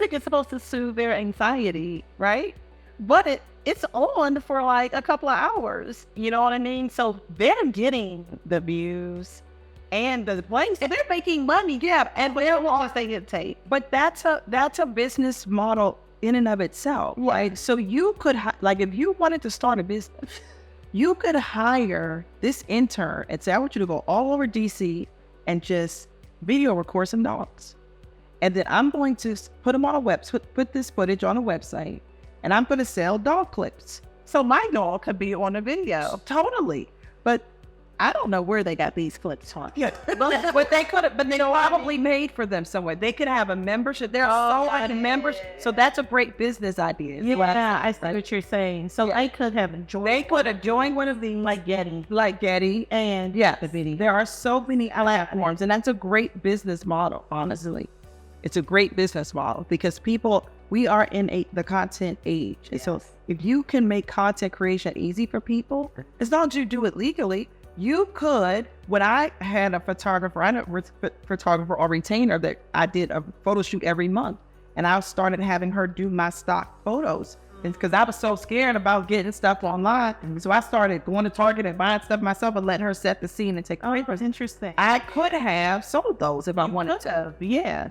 It's supposed to soothe their anxiety, right? But it's on for like a couple of hours. You know what I mean? So they're getting the views and the plays. So they're making money, and how long they get tape. But that's a business model in and of itself, right? So you could if you wanted to start a business, you could hire this intern and say, I want you to go all over DC and just video record some dogs. And then I'm going to put them on a put this footage on a website, and I'm going to sell dog clips. So my dog could be on a video. Totally. But I don't know where they got these clips from. Yeah. But they probably made for them somewhere. They could have a membership. There are so many members. So that's a great business idea. Yeah, I see what you're saying. So I could have joined one of these. Like Getty. And the video. There are so many platforms, and that's a great business model, honestly. It's a great business model because we are in the content age. Yes. So if you can make content creation easy for people, as long as you do it legally, you could. When I had a photographer or retainer that I did a photo shoot every month, and I started having her do my stock photos. Because I was so scared about getting stuff online. So I started going to Target and buying stuff myself and letting her set the scene and take pictures. Interesting. I could have sold those if I wanted to. Yeah.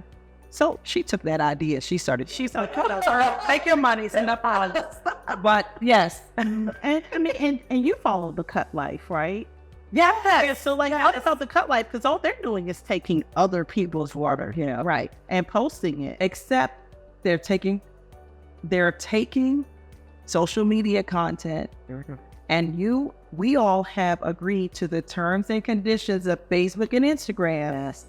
So she took that idea. She's like, take your money and apologize. But yes. And you follow the Cut Life, right? Yeah. So it's all the Cut Life, because all they're doing is taking other people's water, right, and posting it. Except they're taking social media content, and we all have agreed to the terms and conditions of Facebook and Instagram.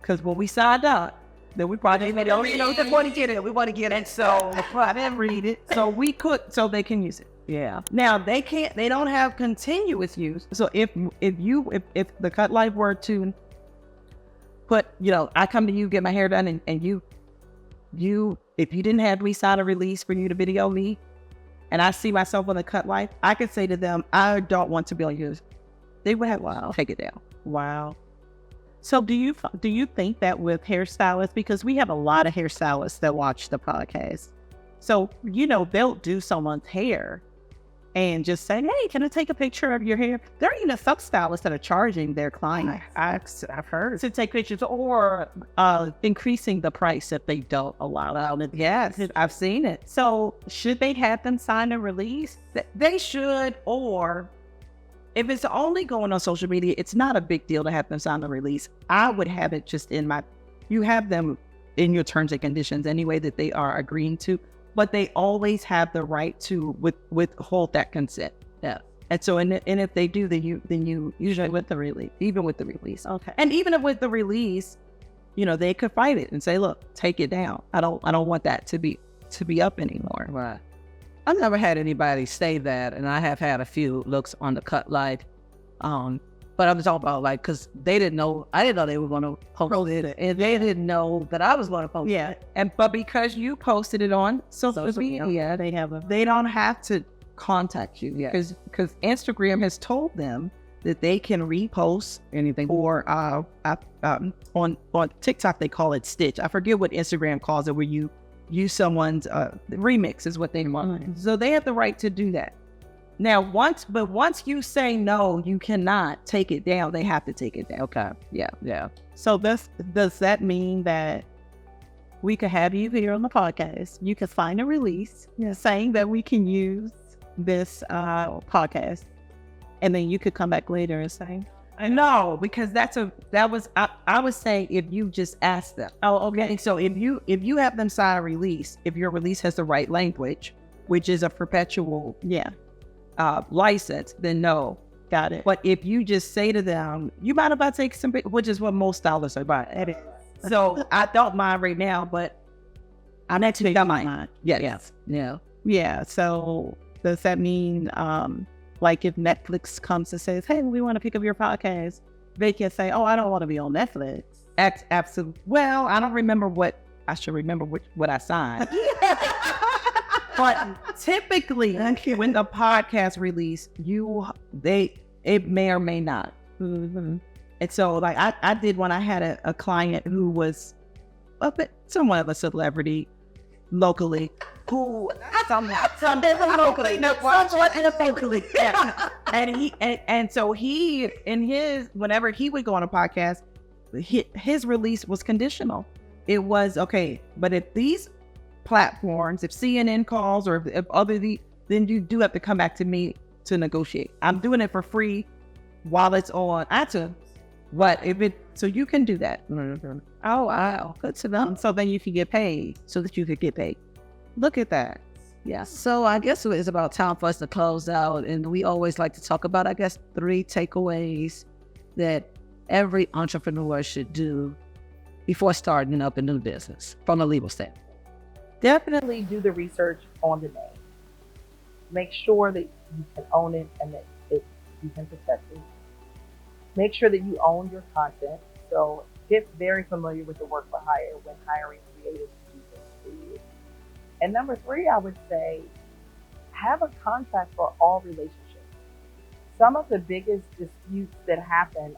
Because when we signed up, then we probably just want to get it. We want to get it. So I didn't read it. So we could, so they can use it. Yeah. Now they don't have continuous use. So if the Cut Life were to put, I come to you, get my hair done, and you, if you didn't have me sign a release for you to video me, and I see myself on the Cut Life, I could say to them, I don't want to be on yours. They would have to take it down. Wow. So do you think that with hairstylists, because we have a lot of hairstylists that watch the podcast, so they'll do someone's hair and just say, hey, can I take a picture of your hair? There are even some stylists that are charging their clients. I've heard to take pictures, or increasing the price if they don't allow it. Yes, I've seen it. So should they have them sign a release? They should, or if it's only going on social media, it's not a big deal to have them sign the release. I would have it just you have them in your terms and conditions anyway that they are agreeing to, but they always have the right to withhold that consent. Yeah. And so, and if they do, then you usually with the release, even with the release. Okay. And even with the release, they could fight it and say, look, take it down. I don't want that to be up anymore. Right. I've never had anybody say that, and I have had a few looks on the Cut Life. But I'm talking about because they didn't know. I didn't know they were going to post it, and they didn't know that I was going to post it. But because you posted it on social media, they don't have to contact you because Instagram has told them that they can repost anything, or on TikTok they call it stitch. I forget what Instagram calls it, where you use someone's remix is what they want. Mm-hmm. So they have the right to do that. Now, once you say no, you cannot take it down. They have to take it down. Okay. Yeah. So does that mean that we could have you here on the podcast? You could sign a release saying that we can use this podcast, and then you could come back later and say, no, because I was saying if you just ask them. oh, okay. So if you have them sign a release, if your release has the right language, which is a perpetual license, then no. Got it. But if you just say to them, you mind if I take some, which is what most stylists are buying. So I don't mind right now, but I actually don't mind. Yes. Yeah. So does that mean, like if Netflix comes and says, hey, we want to pick up your podcast, they can say, oh, I don't want to be on Netflix. Absolutely. Well, I don't remember what I signed. But typically, when the podcast release, it may or may not. Mm-hmm. And so, like I did when I had a client who was somewhat of a celebrity locally, and so he whenever he would go on a podcast, his release was conditional. It was okay, but if these platforms, if CNN calls, or if other then you do have to come back to me to negotiate. I'm doing it for free while it's on iTunes, but so you can do that. Oh wow, good to know. So then you can get paid, so that you could get paid. Look at that. Yeah. So I guess it's about time for us to close out, and we always like to talk about, I guess, 3 takeaways that every entrepreneur should do before starting up a new business from a legal standpoint. Definitely do the research on the name. Make sure that you can own it and that you can protect it. Make sure that you own your content. So get very familiar with the work for hire when hiring creatives to do things for you. And number 3, I would say, have a contract for all relationships. Some of the biggest disputes that happen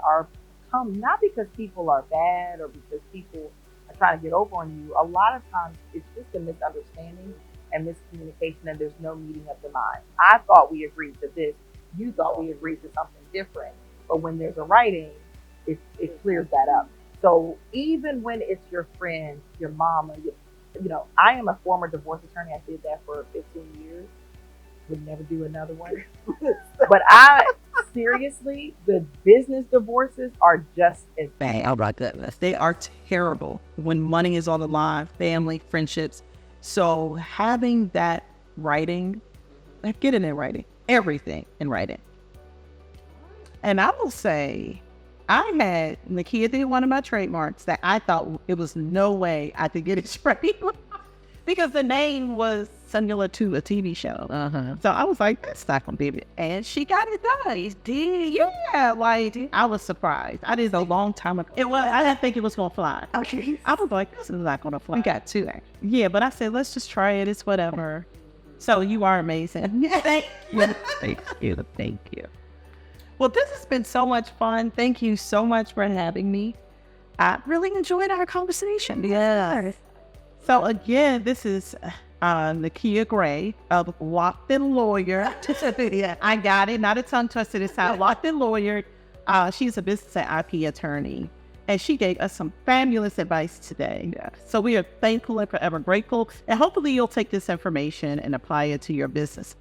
come not because people are bad or because people are trying to get over on you. A lot of times it's just a misunderstanding and miscommunication, and there's no meeting of the mind. I thought we agreed to this. You thought we agreed to something different. But when there's a writing, it clears that up. So even when it's your friend, your mama, I am a former divorce attorney. I did that for 15 years. Would never do another one. But seriously, the business divorces are just as bad. I'll write that. They are terrible when money is on the line, family, friendships. So having that writing, like get it in writing, everything in writing. And I will say, Nakia did one of my trademarks that I thought it was no way I could get it straight because the name was similar to a TV show. So I was like, that's not gonna be it. And she got it done. You did. Yeah, like I was surprised. I did a long time ago. I didn't think it was gonna fly. Okay. I was like, this is not gonna fly. We got two actually. Yeah, but I said, let's just try it. It's whatever. So you are amazing. Thank you. Thank you. Well, this has been so much fun. Thank you so much for having me. I really enjoyed our conversation. Yes. So again, this is Nakia Gray of Locked and Lawyer. I got it, not a tongue twister this time. Locked and Lawyer. She's a business and IP attorney, and she gave us some fabulous advice today. Yeah. So we are thankful and forever grateful, and hopefully you'll take this information and apply it to your business.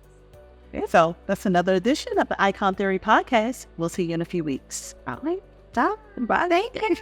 So that's another edition of the Icon Theory Podcast. We'll see you in a few weeks. All right. Bye. Thank you.